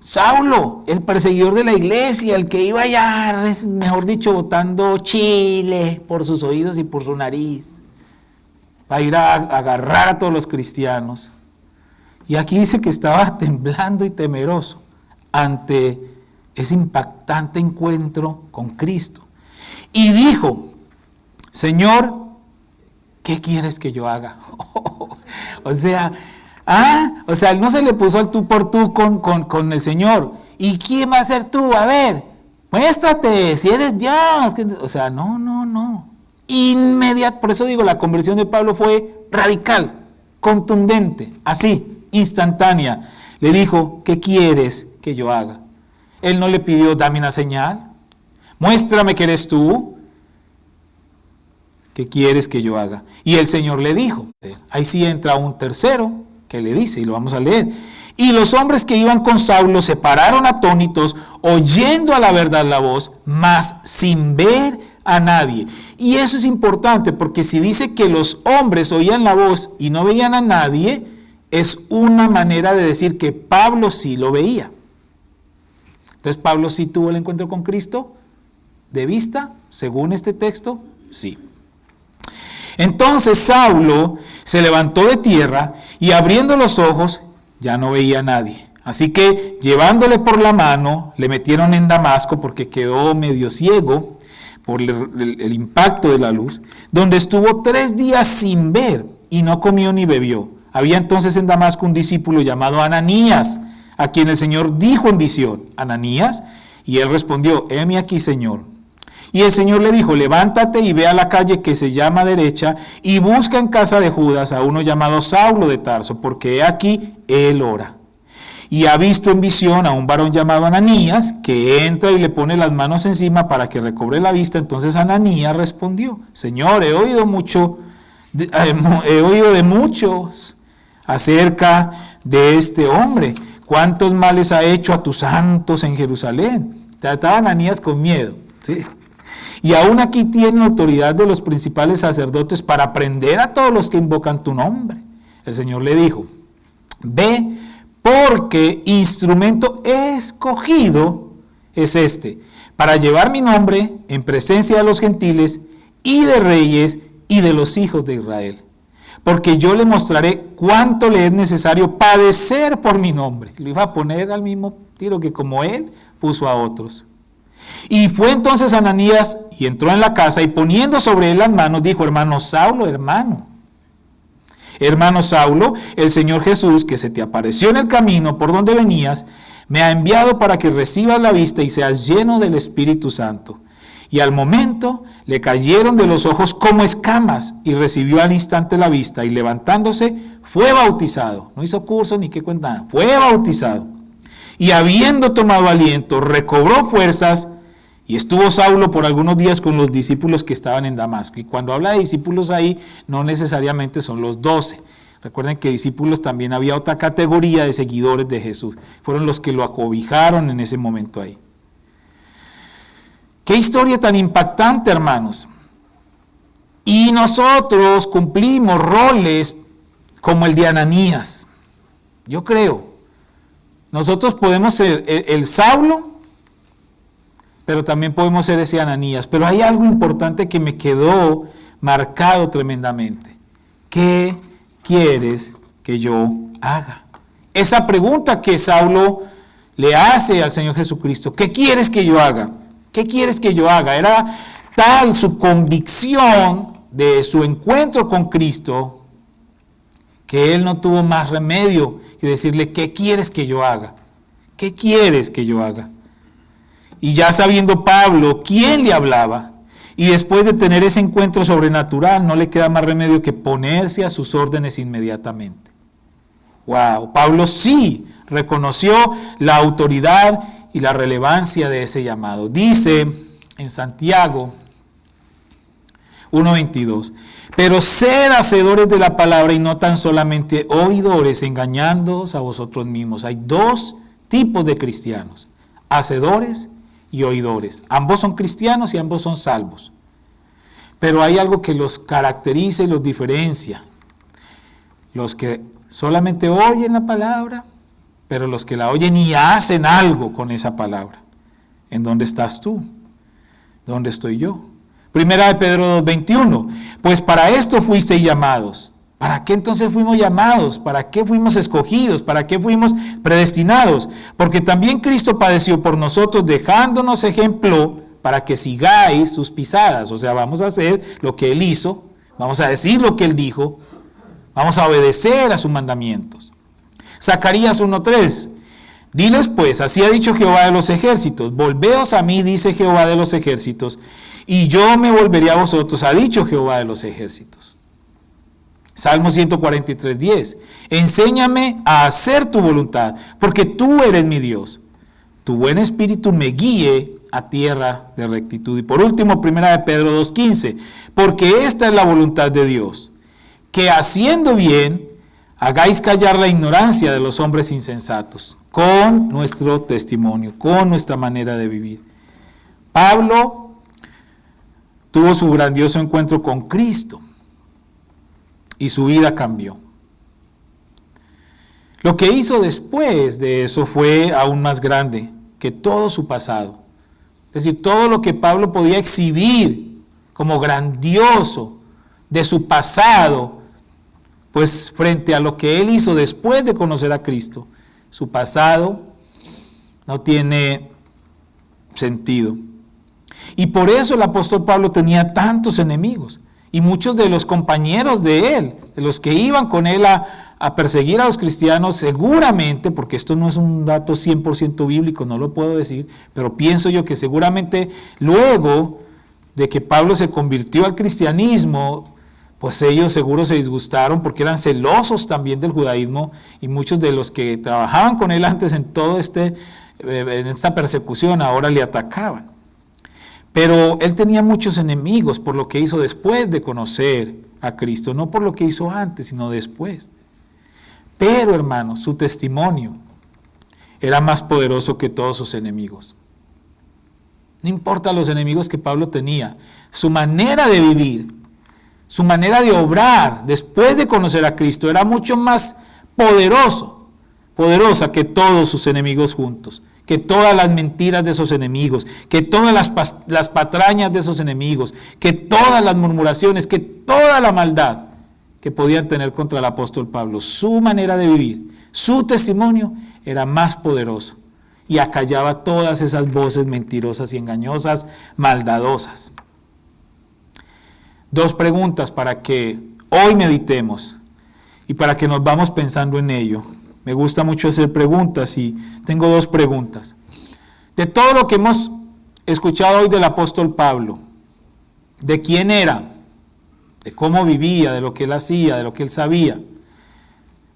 Saulo, el perseguidor de la iglesia, el que iba allá, mejor dicho, botando chile por sus oídos y por su nariz, para ir a agarrar a todos los cristianos. Y aquí dice que estaba temblando y temeroso ante ese impactante encuentro con Cristo. Y dijo: Señor, ¿qué quieres que yo haga? O sea, él no se le puso al tú por tú con el Señor. ¿Y quién va a ser tú? A ver, muéstrate, si eres Dios. O sea, no. Por eso digo, la conversión de Pablo fue radical, contundente, así, instantánea. Le dijo: ¿qué quieres que yo haga? Él no le pidió: dame una señal, muéstrame que eres tú. ¿Qué quieres que yo haga? Y el Señor le dijo, ahí sí entra un tercero que le dice, y lo vamos a leer: y los hombres que iban con Saulo se pararon atónitos, oyendo a la verdad la voz, mas sin ver a nadie. Y eso es importante, porque si dice que los hombres oían la voz y no veían a nadie, es una manera de decir que Pablo sí lo veía. Entonces, ¿Pablo sí tuvo el encuentro con Cristo? ¿De vista? Según este texto, sí. Entonces Saulo se levantó de tierra y abriendo los ojos ya no veía a nadie. Así que llevándole por la mano le metieron en Damasco, porque quedó medio ciego por el impacto de la luz, donde estuvo 3 días sin ver y no comió ni bebió. Había entonces en Damasco un discípulo llamado Ananías, a quien el Señor dijo en visión: Ananías, y él respondió: heme aquí, Señor. Y el Señor le dijo: levántate y ve a la calle que se llama Derecha, y busca en casa de Judas a uno llamado Saulo de Tarso, porque he aquí él ora. Y ha visto en visión a un varón llamado Ananías, que entra y le pone las manos encima para que recobre la vista. Entonces Ananías respondió: Señor, he oído de muchos acerca de este hombre. ¿Cuántos males ha hecho a tus santos en Jerusalén? Trataba Ananías con miedo, ¿sí? Y aún aquí tiene autoridad de los principales sacerdotes para prender a todos los que invocan tu nombre. El Señor le dijo: ve, porque instrumento escogido es este, para llevar mi nombre en presencia de los gentiles y de reyes y de los hijos de Israel. Porque yo le mostraré cuánto le es necesario padecer por mi nombre. Lo iba a poner al mismo tiro que como él puso a otros. Y fue entonces Ananías y entró en la casa, y poniendo sobre él las manos dijo: hermano Saulo, hermano Saulo, el Señor Jesús, que se te apareció en el camino por donde venías, me ha enviado para que recibas la vista y seas lleno del Espíritu Santo. y al momento le cayeron de los ojos como escamas y recibió al instante la vista y levantándose fue bautizado. No hizo curso ni qué cuenta, fue bautizado. Y habiendo tomado aliento, recobró fuerzas y estuvo Saulo por algunos días con los discípulos que estaban en Damasco. Y cuando habla de discípulos ahí, no necesariamente son los 12. Recuerden que discípulos también había otra categoría de seguidores de Jesús. Fueron los que lo acobijaron en ese momento ahí. Qué historia tan impactante, hermanos. Y nosotros cumplimos roles como el de Ananías. Yo creo. Nosotros podemos ser el Saulo, pero también podemos ser ese Ananías. Pero hay algo importante que me quedó marcado tremendamente. ¿Qué quieres que yo haga? Esa pregunta que Saulo le hace al Señor Jesucristo. ¿Qué quieres que yo haga? ¿Qué quieres que yo haga? Era tal su convicción de su encuentro con Cristo que él no tuvo más remedio que decirle, ¿qué quieres que yo haga? ¿Qué quieres que yo haga? Y ya sabiendo Pablo quién le hablaba, y después de tener ese encuentro sobrenatural, no le queda más remedio que ponerse a sus órdenes inmediatamente. Wow, Pablo sí reconoció la autoridad y la relevancia de ese llamado. Dice en Santiago 1:22, pero sed hacedores de la palabra y no tan solamente oidores, engañándoos a vosotros mismos. Hay dos tipos de cristianos, hacedores y oidores. Ambos son cristianos y ambos son salvos. Pero hay algo que los caracteriza y los diferencia. Los que solamente oyen la palabra, pero los que la oyen y hacen algo con esa palabra. ¿En dónde estás tú? ¿Dónde estoy yo? Primera de Pedro 2:21. Pues para esto fuisteis llamados. ¿Para qué entonces fuimos llamados? ¿Para qué fuimos escogidos? ¿Para qué fuimos predestinados? Porque también Cristo padeció por nosotros, dejándonos ejemplo para que sigáis sus pisadas. O sea, vamos a hacer lo que Él hizo, vamos a decir lo que Él dijo, vamos a obedecer a sus mandamientos. Zacarías 1:3. Diles pues, así ha dicho Jehová de los ejércitos, volveos a mí, dice Jehová de los ejércitos, y yo me volveré a vosotros, ha dicho Jehová de los ejércitos. Salmo 143:10. Enséñame a hacer tu voluntad, porque tú eres mi Dios. Tu buen espíritu me guíe a tierra de rectitud. Y por último, primera de Pedro 2:15. Porque esta es la voluntad de Dios, que haciendo bien, hagáis callar la ignorancia de los hombres insensatos, con nuestro testimonio, con nuestra manera de vivir. Pablo tuvo su grandioso encuentro con Cristo y su vida cambió. Lo que hizo después de eso fue aún más grande que todo su pasado. Es decir, todo lo que Pablo podía exhibir como grandioso de su pasado, pues frente a lo que él hizo después de conocer a Cristo, su pasado no tiene sentido. Y por eso el apóstol Pablo tenía tantos enemigos. Y muchos de los compañeros de él, de los que iban con él a perseguir a los cristianos, seguramente, porque esto no es un dato 100% bíblico, no lo puedo decir, pero pienso yo que seguramente luego de que Pablo se convirtió al cristianismo, pues ellos seguro se disgustaron porque eran celosos también del judaísmo, y muchos de los que trabajaban con él antes en en esta persecución ahora le atacaban. Pero él tenía muchos enemigos por lo que hizo después de conocer a Cristo, no por lo que hizo antes, sino después. Pero, hermanos, su testimonio era más poderoso que todos sus enemigos. No importa los enemigos que Pablo tenía, su manera de vivir, su manera de obrar después de conocer a Cristo era mucho más poderosa que todos sus enemigos juntos, que todas las mentiras de esos enemigos, que todas las patrañas de esos enemigos, que todas las murmuraciones, que toda la maldad que podían tener contra el apóstol Pablo. Su manera de vivir, su testimonio era más poderoso y acallaba todas esas voces mentirosas y engañosas, maldadosas. Dos preguntas para que hoy meditemos y para que nos vamos pensando en ello. Me gusta mucho hacer preguntas y tengo dos preguntas. De todo lo que hemos escuchado hoy del apóstol Pablo, de quién era, de cómo vivía, de lo que él hacía, de lo que él sabía,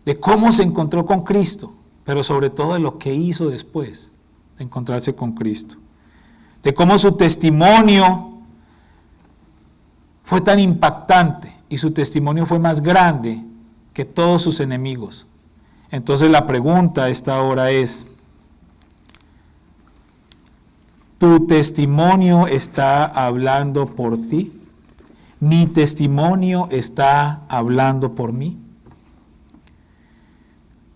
de cómo se encontró con Cristo, pero sobre todo de lo que hizo después de encontrarse con Cristo, de cómo su testimonio fue tan impactante y su testimonio fue más grande que todos sus enemigos. Entonces la pregunta a esta hora es, ¿tu testimonio está hablando por ti? ¿Mi testimonio está hablando por mí?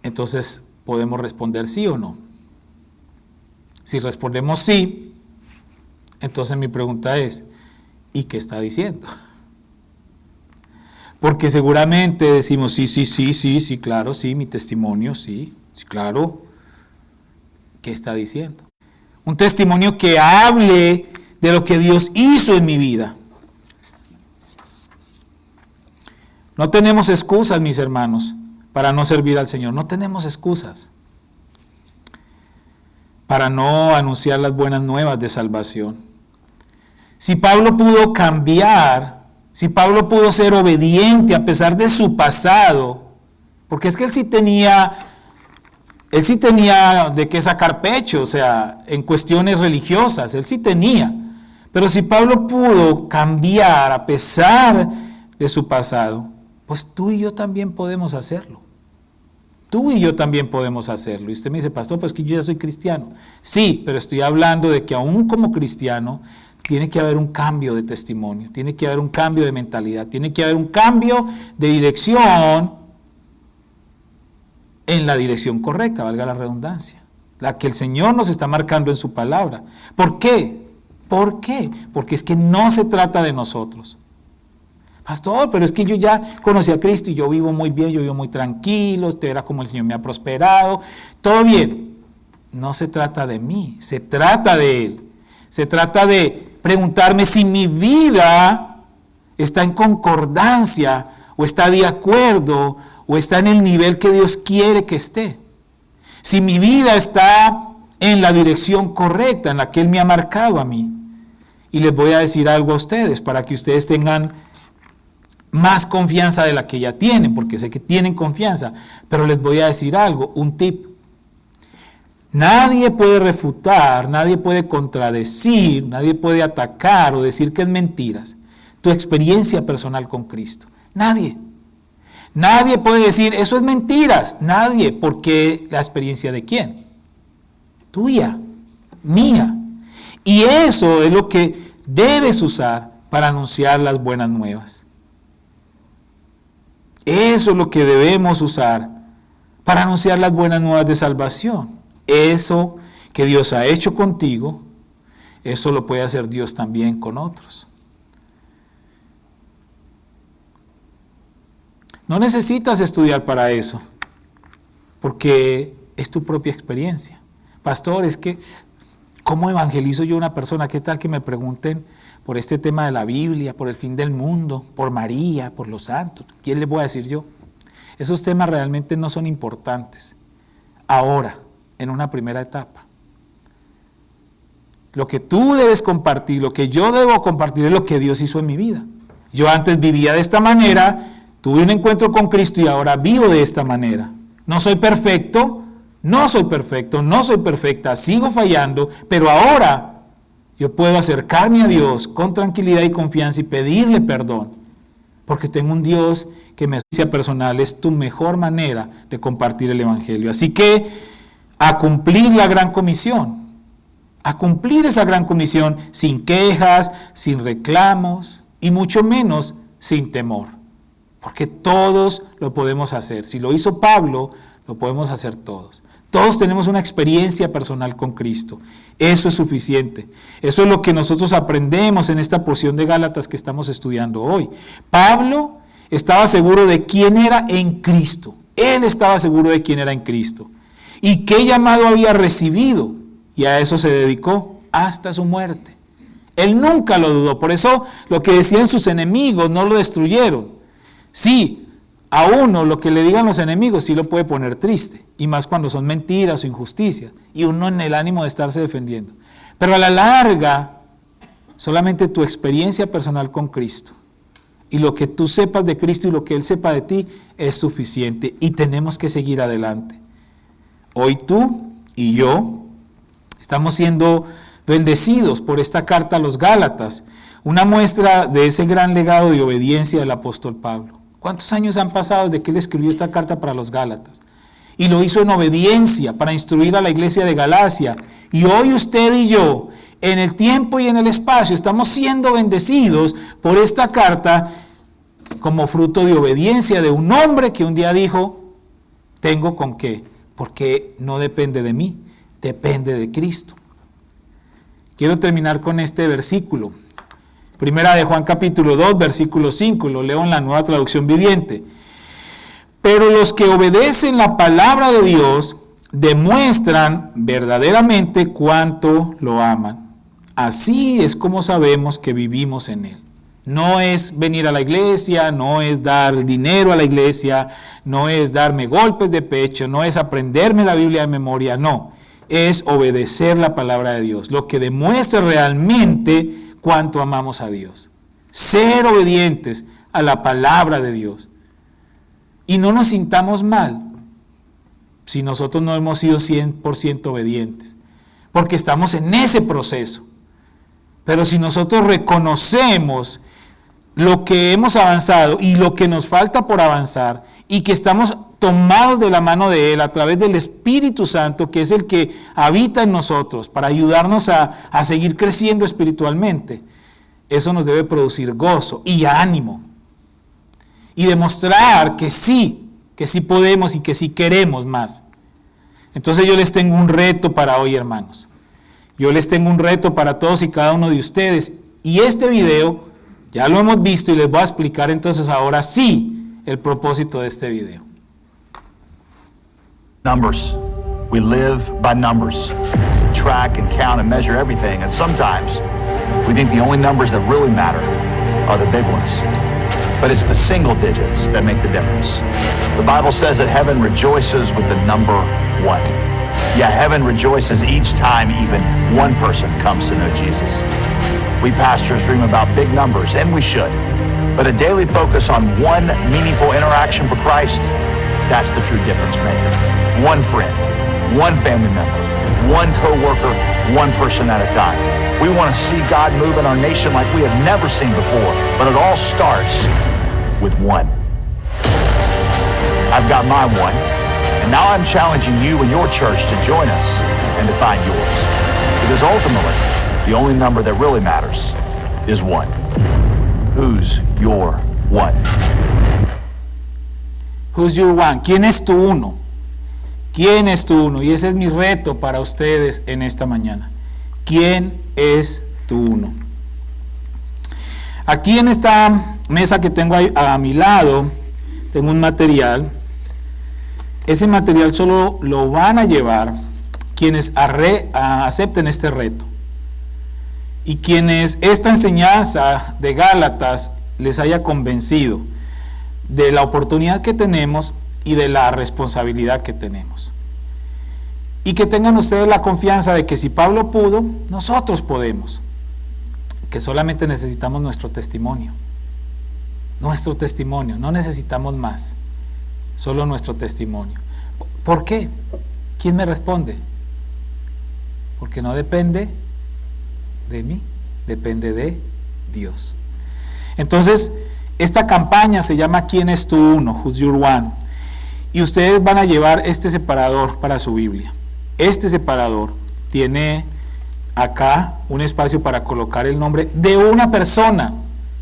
Entonces podemos responder sí o no. Si respondemos sí, entonces mi pregunta es, ¿y qué está diciendo? Porque seguramente decimos sí, claro, sí, mi testimonio, sí, claro. ¿Qué está diciendo? Un testimonio que hable de lo que Dios hizo en mi vida. No tenemos excusas, mis hermanos, para no servir al Señor. No tenemos excusas para no anunciar las buenas nuevas de salvación. Si Pablo pudo cambiar, si Pablo pudo ser obediente a pesar de su pasado, porque es que él sí tenía de qué sacar pecho, o sea, en cuestiones religiosas, él sí tenía. Pero si Pablo pudo cambiar a pesar de su pasado, pues tú y yo también podemos hacerlo. Tú y yo también podemos hacerlo. Y usted me dice, pastor, pues que yo ya soy cristiano. Sí, pero estoy hablando de que aún como cristiano tiene que haber un cambio de testimonio, tiene que haber un cambio de mentalidad, tiene que haber un cambio de dirección en la dirección correcta, valga la redundancia, la que el Señor nos está marcando en su palabra. ¿Por qué? ¿Por qué? Porque es que no se trata de nosotros. Pastor, pero es que yo ya conocí a Cristo y yo vivo muy bien, yo vivo muy tranquilo, usted verá cómo el Señor me ha prosperado, todo bien. No se trata de mí, se trata de Él. Se trata de preguntarme si mi vida está en concordancia o está de acuerdo o está en el nivel que Dios quiere que esté. Si mi vida está en la dirección correcta, en la que Él me ha marcado a mí. Y les voy a decir algo a ustedes para que ustedes tengan más confianza de la que ya tienen, porque sé que tienen confianza, pero les voy a decir algo, un tip. Nadie puede refutar, nadie puede contradecir, nadie puede atacar o decir que es mentiras tu experiencia personal con Cristo. Nadie. Nadie puede decir, eso es mentiras. Nadie, porque la experiencia de ¿quién? Tuya, mía. Y eso es lo que debes usar para anunciar las buenas nuevas. Eso es lo que debemos usar para anunciar las buenas nuevas de salvación. Eso que Dios ha hecho contigo, eso lo puede hacer Dios también con otros. No necesitas estudiar para eso, porque es tu propia experiencia. Pastor, es que, ¿cómo evangelizo yo a una persona? ¿Qué tal que me pregunten por este tema de la Biblia, por el fin del mundo, por María, por los santos? ¿Quién les voy a decir yo? Esos temas realmente no son importantes. Ahora, en una primera etapa. Lo que tú debes compartir, lo que yo debo compartir es lo que Dios hizo en mi vida. Yo antes vivía de esta manera, tuve un encuentro con Cristo y ahora vivo de esta manera. No soy perfecto, no soy perfecta, sigo fallando, pero ahora yo puedo acercarme a Dios con tranquilidad y confianza y pedirle perdón, porque tengo un Dios que me hace personal. Es tu mejor manera de compartir el Evangelio. Así que a cumplir la gran comisión, a cumplir esa gran comisión sin quejas, sin reclamos y mucho menos sin temor, porque todos lo podemos hacer. Si lo hizo Pablo, lo podemos hacer todos. Todos tenemos una experiencia personal con Cristo. Eso es suficiente. Eso es lo que nosotros aprendemos en esta porción de Gálatas que estamos estudiando hoy. Pablo estaba seguro de quién era en Cristo. Él estaba seguro de quién era en Cristo. Y qué llamado había recibido. Y a eso se dedicó hasta su muerte. Él nunca lo dudó. Por eso lo que decían sus enemigos no lo destruyeron. Sí, a uno lo que le digan los enemigos sí lo puede poner triste. Y más cuando son mentiras o injusticias. Y uno en el ánimo de estarse defendiendo. Pero a la larga, solamente tu experiencia personal con Cristo y lo que tú sepas de Cristo y lo que Él sepa de ti es suficiente y tenemos que seguir adelante. Hoy tú y yo estamos siendo bendecidos por esta carta a los Gálatas, una muestra de ese gran legado de obediencia del apóstol Pablo. ¿Cuántos años han pasado desde que él escribió esta carta para los Gálatas? Y lo hizo en obediencia para instruir a la iglesia de Galacia. Y hoy usted y yo, en el tiempo y en el espacio, estamos siendo bendecidos por esta carta como fruto de obediencia de un hombre que un día dijo, ¿tengo con qué? Porque no depende de mí, depende de Cristo. Quiero terminar con este versículo. Primera de Juan capítulo 2, versículo 5, lo leo en la Nueva Traducción Viviente. Pero los que obedecen la palabra de Dios demuestran verdaderamente cuánto lo aman. Así es como sabemos que vivimos en Él. No es venir a la iglesia, no es dar dinero a la iglesia, no es darme golpes de pecho, no es aprenderme la Biblia de memoria, no. Es obedecer la palabra de Dios, lo que demuestra realmente cuánto amamos a Dios. Ser obedientes a la palabra de Dios. Y no nos sintamos mal si nosotros no hemos sido 100% obedientes, porque estamos en ese proceso. Pero si nosotros reconocemos lo que hemos avanzado y lo que nos falta por avanzar, y que estamos tomados de la mano de Él a través del Espíritu Santo, que es el que habita en nosotros para ayudarnos a seguir creciendo espiritualmente, eso nos debe producir gozo y ánimo. Y demostrar que sí podemos y que sí queremos más. Entonces yo les tengo un reto para hoy, hermanos. Yo les tengo un reto para todos y cada uno de ustedes. Y este video ya lo hemos visto y les voy a explicar entonces ahora sí el propósito de este video. Numbers. We live by numbers. We track and count and measure everything, and sometimes we think the only numbers that really matter are the big ones. But it's the single digits that make the difference. The Bible says that heaven rejoices with the number 1. Yeah, heaven rejoices each time even one person comes to know Jesus. We pastors dream about big numbers, and we should. But a daily focus on one meaningful interaction for Christ, that's the true difference maker. One friend, one family member, one co-worker, one person at a time. We want to see God move in our nation like we have never seen before, but it all starts with one. I've got my one, and now I'm challenging you and your church to join us and to find yours. Because ultimately, the only number that really matters is one. Who's your one? Who's your one? ¿Quién es tu uno? ¿Quién es tu uno? Y ese es mi reto para ustedes en esta mañana. ¿Quién es tu uno? Aquí en esta mesa que tengo a mi lado, tengo un material. Ese material solo lo van a llevar quienes acepten este reto. Y quienes esta enseñanza de Gálatas les haya convencido de la oportunidad que tenemos y de la responsabilidad que tenemos. Y que tengan ustedes la confianza de que si Pablo pudo, nosotros podemos. Que solamente necesitamos nuestro testimonio. Nuestro testimonio, no necesitamos más. Solo nuestro testimonio. ¿Por qué? ¿Quién me responde? Porque no depende de mí, depende de Dios. Entonces, esta campaña se llama ¿Quién es tu uno? Who's your one? Y ustedes van a llevar este separador para su Biblia. Este separador tiene acá un espacio para colocar el nombre de una persona,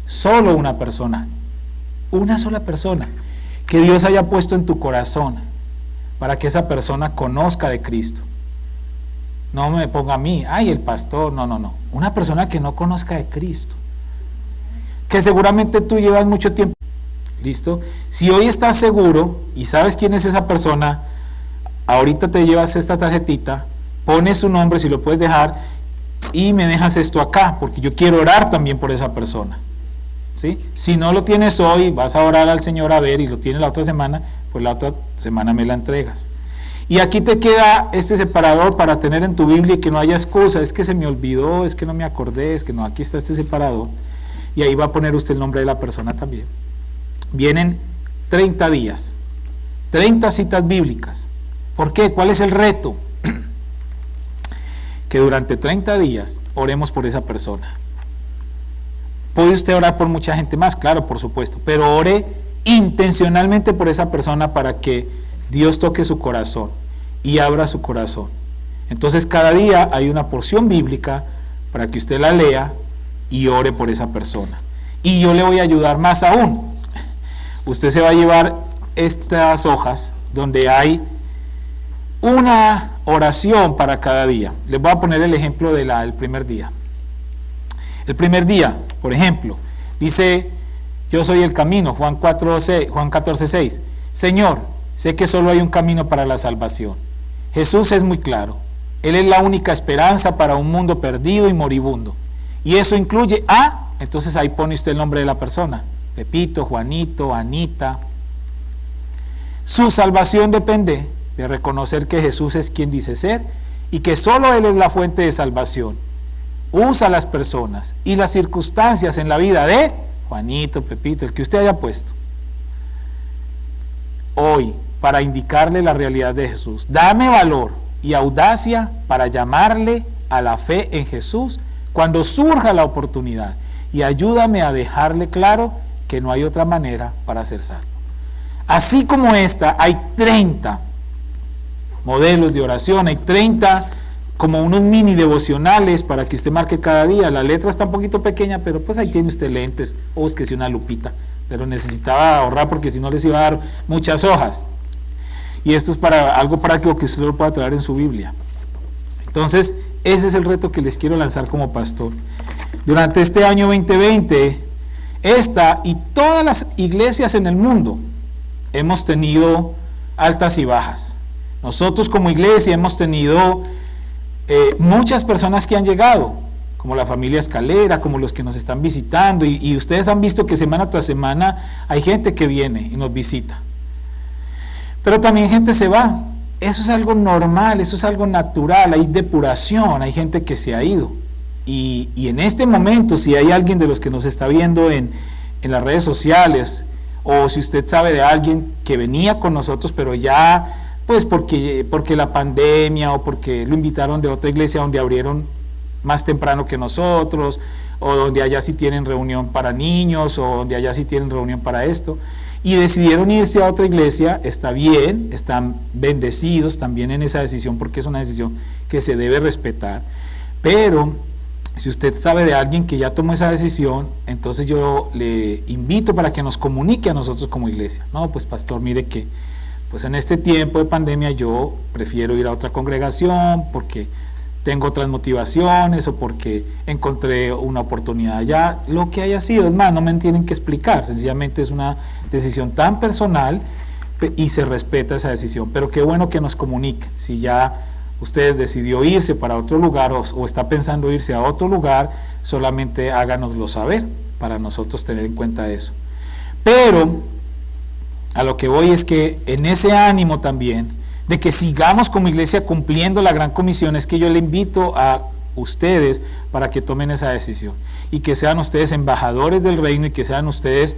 solo una persona, una sola persona que Dios haya puesto en tu corazón para que esa persona conozca de Cristo. No me ponga a mí, ay, el pastor, no. Una persona que no conozca de Cristo, que seguramente tú llevas mucho tiempo. ¿Listo? Si hoy estás seguro y sabes quién es esa persona, ahorita te llevas esta tarjetita, pones su nombre si lo puedes dejar y me dejas esto acá, porque yo quiero orar también por esa persona. ¿Sí? Si no lo tienes hoy, vas a orar al Señor a ver y lo tienes la otra semana, pues la otra semana me la entregas. Y aquí te queda este separador para tener en tu Biblia y que no haya excusa, es que se me olvidó, es que no me acordé, es que no, aquí está este separador. Y ahí va a poner usted el nombre de la persona también. Vienen 30 días, 30 citas bíblicas. ¿Por qué? ¿Cuál es el reto? Que durante 30 días oremos por esa persona. ¿Puede usted orar por mucha gente más? Claro, por supuesto, pero ore intencionalmente por esa persona para que Dios toque su corazón y abra su corazón. Entonces cada día hay una porción bíblica para que usted la lea y ore por esa persona. Y yo le voy a ayudar más aún. Usted se va a llevar estas hojas donde hay una oración para cada día. Les voy a poner el ejemplo del primer día. El primer día, por ejemplo, dice: yo soy el camino, Juan 14:6. Señor, sé que solo hay un camino para la salvación. Jesús es muy claro. Él es la única esperanza para un mundo perdido y moribundo. Y eso incluye entonces ahí pone usted el nombre de la persona. Pepito, Juanito, Anita. Su salvación depende de reconocer que Jesús es quien dice ser y que solo Él es la fuente de salvación. Usa las personas y las circunstancias en la vida de Juanito, Pepito, el que usted haya puesto hoy para indicarle la realidad de Jesús. Dame valor y audacia para llamarle a la fe en Jesús cuando surja la oportunidad, y ayúdame a dejarle claro que no hay otra manera para ser salvo. Así como esta, hay 30 modelos de oración, hay 30 como unos mini devocionales para que usted marque cada día. La letra está un poquito pequeña, pero pues ahí tiene usted lentes, o búsquese una lupita, pero necesitaba ahorrar porque si no les iba a dar muchas hojas. Y esto es para algo práctico que usted lo pueda traer en su Biblia. Entonces, ese es el reto que les quiero lanzar como pastor. Durante este año 2020, esta y todas las iglesias en el mundo hemos tenido altas y bajas. Nosotros como iglesia hemos tenido muchas personas que han llegado, como la familia Escalera, como los que nos están visitando, y ustedes han visto que semana tras semana hay gente que viene y nos visita. Pero también gente se va. Eso es algo normal, eso es algo natural, hay depuración, hay gente que se ha ido. Y en este momento, si hay alguien de los que nos está viendo en las redes sociales, o si usted sabe de alguien que venía con nosotros, pero ya, pues porque la pandemia, o porque lo invitaron de otra iglesia donde abrieron más temprano que nosotros, o donde allá sí tienen reunión para niños, o donde allá sí tienen reunión para esto, y decidieron irse a otra iglesia, está bien, están bendecidos también en esa decisión, porque es una decisión que se debe respetar. Pero si usted sabe de alguien que ya tomó esa decisión, entonces yo le invito para que nos comunique a nosotros como iglesia. No, pues pastor, mire que pues en este tiempo de pandemia yo prefiero ir a otra congregación porque tengo otras motivaciones, o porque encontré una oportunidad allá, lo que haya sido. Es más, no me tienen que explicar, sencillamente es una decisión tan personal y se respeta esa decisión. Pero qué bueno que nos comunique. Si ya usted decidió irse para otro lugar, o está pensando irse a otro lugar, solamente háganoslo saber para nosotros tener en cuenta eso. Pero a lo que voy es que en ese ánimo también de que sigamos como iglesia cumpliendo la gran comisión, es que yo le invito a ustedes para que tomen esa decisión y que sean ustedes embajadores del reino y que sean ustedes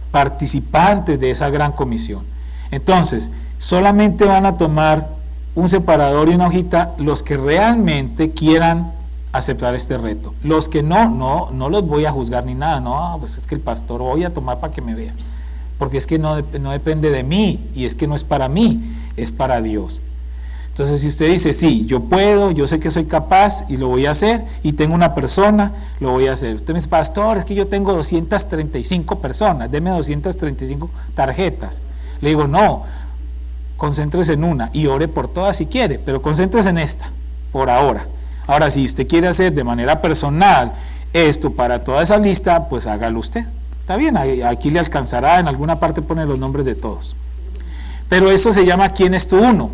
participantes de esa gran comisión. Entonces, solamente van a tomar un separador y una hojita los que realmente quieran aceptar este reto. Los que no los voy a juzgar ni nada. No, pues es que el pastor voy a tomar para que me vea, porque es que no depende de mí, y es que no es para mí, es para Dios. Entonces, si usted dice, sí, yo puedo, yo sé que soy capaz y lo voy a hacer, y tengo una persona, lo voy a hacer. Usted me dice, pastor, es que yo tengo 235 personas, deme 235 tarjetas. Le digo, no, concéntrese en una y ore por todas si quiere, pero concéntrese en esta, por ahora. Ahora, si usted quiere hacer de manera personal esto para toda esa lista, pues hágalo usted. Está bien, aquí le alcanzará, en alguna parte pone los nombres de todos. Pero eso se llama ¿Quién es tu uno?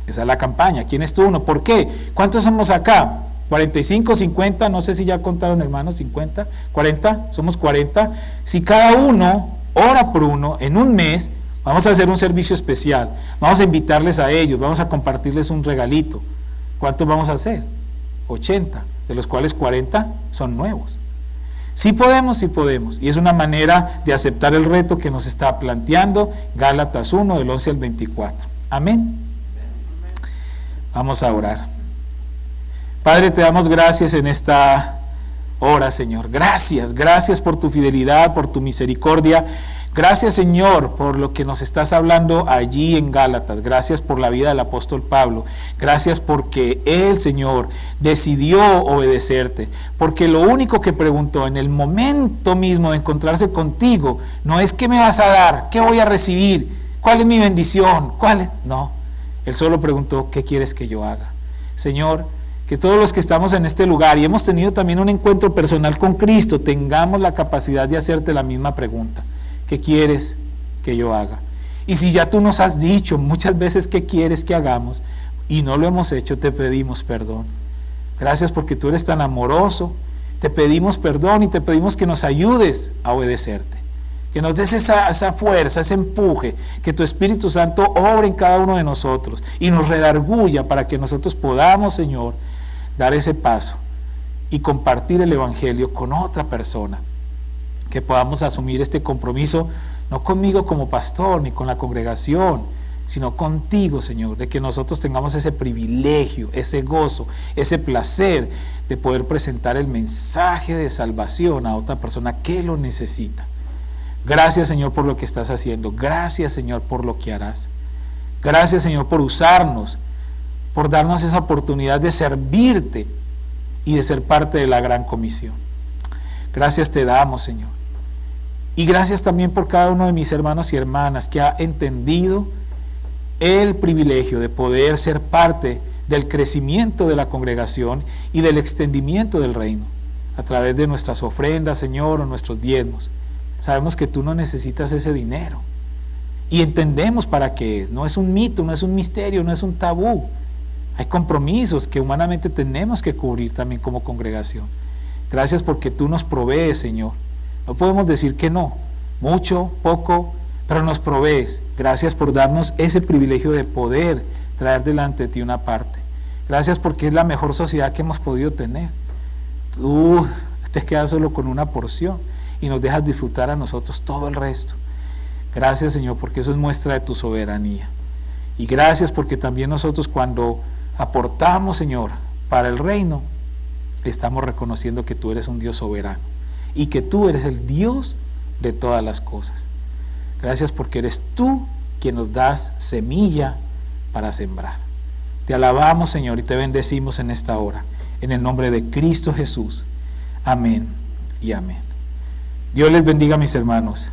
Esa es la campaña, ¿Quién es tu uno? ¿Por qué? ¿Cuántos somos acá? 45, 50, no sé si ya contaron, hermanos, 50, 40, somos 40. Si cada uno ora por uno en un mes, Vamos a hacer un servicio especial, vamos a invitarles a ellos, vamos a compartirles un regalito. ¿Cuántos vamos a hacer? 80, de los cuales 40 son nuevos. Sí podemos, y es una manera de aceptar el reto que nos está planteando Gálatas 1, del 11 al 24. Amén. Vamos a orar. Padre, te damos gracias en esta hora, Señor. Gracias por tu fidelidad, por tu misericordia. Gracias, Señor, por lo que nos estás hablando allí en Gálatas. Gracias por la vida del apóstol Pablo. Gracias porque él, Señor, decidió obedecerte. Porque lo único que preguntó en el momento mismo de encontrarse contigo no es ¿qué me vas a dar? ¿Qué voy a recibir? ¿Cuál es mi bendición? ¿Cuál es? No, él solo preguntó ¿qué quieres que yo haga? Señor, que todos los que estamos en este lugar y hemos tenido también un encuentro personal con Cristo, tengamos la capacidad de hacerte la misma pregunta. ¿Qué quieres que yo haga? Y si ya tú nos has dicho muchas veces qué quieres que hagamos y no lo hemos hecho, te pedimos perdón. Gracias porque tú eres tan amoroso. Te pedimos perdón y te pedimos que nos ayudes a obedecerte. Que nos des esa fuerza, ese empuje, que tu Espíritu Santo obre en cada uno de nosotros y nos redarguya para que nosotros podamos, Señor, dar ese paso y compartir el Evangelio con otra persona. Que podamos asumir este compromiso, no conmigo como pastor, ni con la congregación, sino contigo, Señor, de que nosotros tengamos ese privilegio, ese gozo, ese placer de poder presentar el mensaje de salvación a otra persona que lo necesita. Gracias, Señor, por lo que estás haciendo. Gracias, Señor, por lo que harás. Gracias, Señor, por usarnos, por darnos esa oportunidad de servirte y de ser parte de la gran comisión. Gracias te damos, Señor. Y gracias también por cada uno de mis hermanos y hermanas que ha entendido el privilegio de poder ser parte del crecimiento de la congregación y del extendimiento del reino a través de nuestras ofrendas, Señor, o nuestros diezmos. Sabemos que tú no necesitas ese dinero y entendemos para qué es. No es un mito, no es un misterio, no es un tabú. Hay compromisos que humanamente tenemos que cubrir también como congregación. Gracias porque tú nos provees, Señor. No podemos decir que no, mucho, poco, pero nos provees. Gracias por darnos ese privilegio de poder traer delante de ti una parte. Gracias porque es la mejor sociedad que hemos podido tener. Tú te quedas solo con una porción y nos dejas disfrutar a nosotros todo el resto. Gracias, Señor, porque eso es muestra de tu soberanía. Y gracias porque también nosotros cuando aportamos, Señor, para el reino, estamos reconociendo que tú eres un Dios soberano y que tú eres el Dios de todas las cosas. Gracias porque eres tú quien nos das semilla para sembrar. Te alabamos, Señor, y te bendecimos en esta hora. En el nombre de Cristo Jesús. Amén y amén. Dios les bendiga, mis hermanos.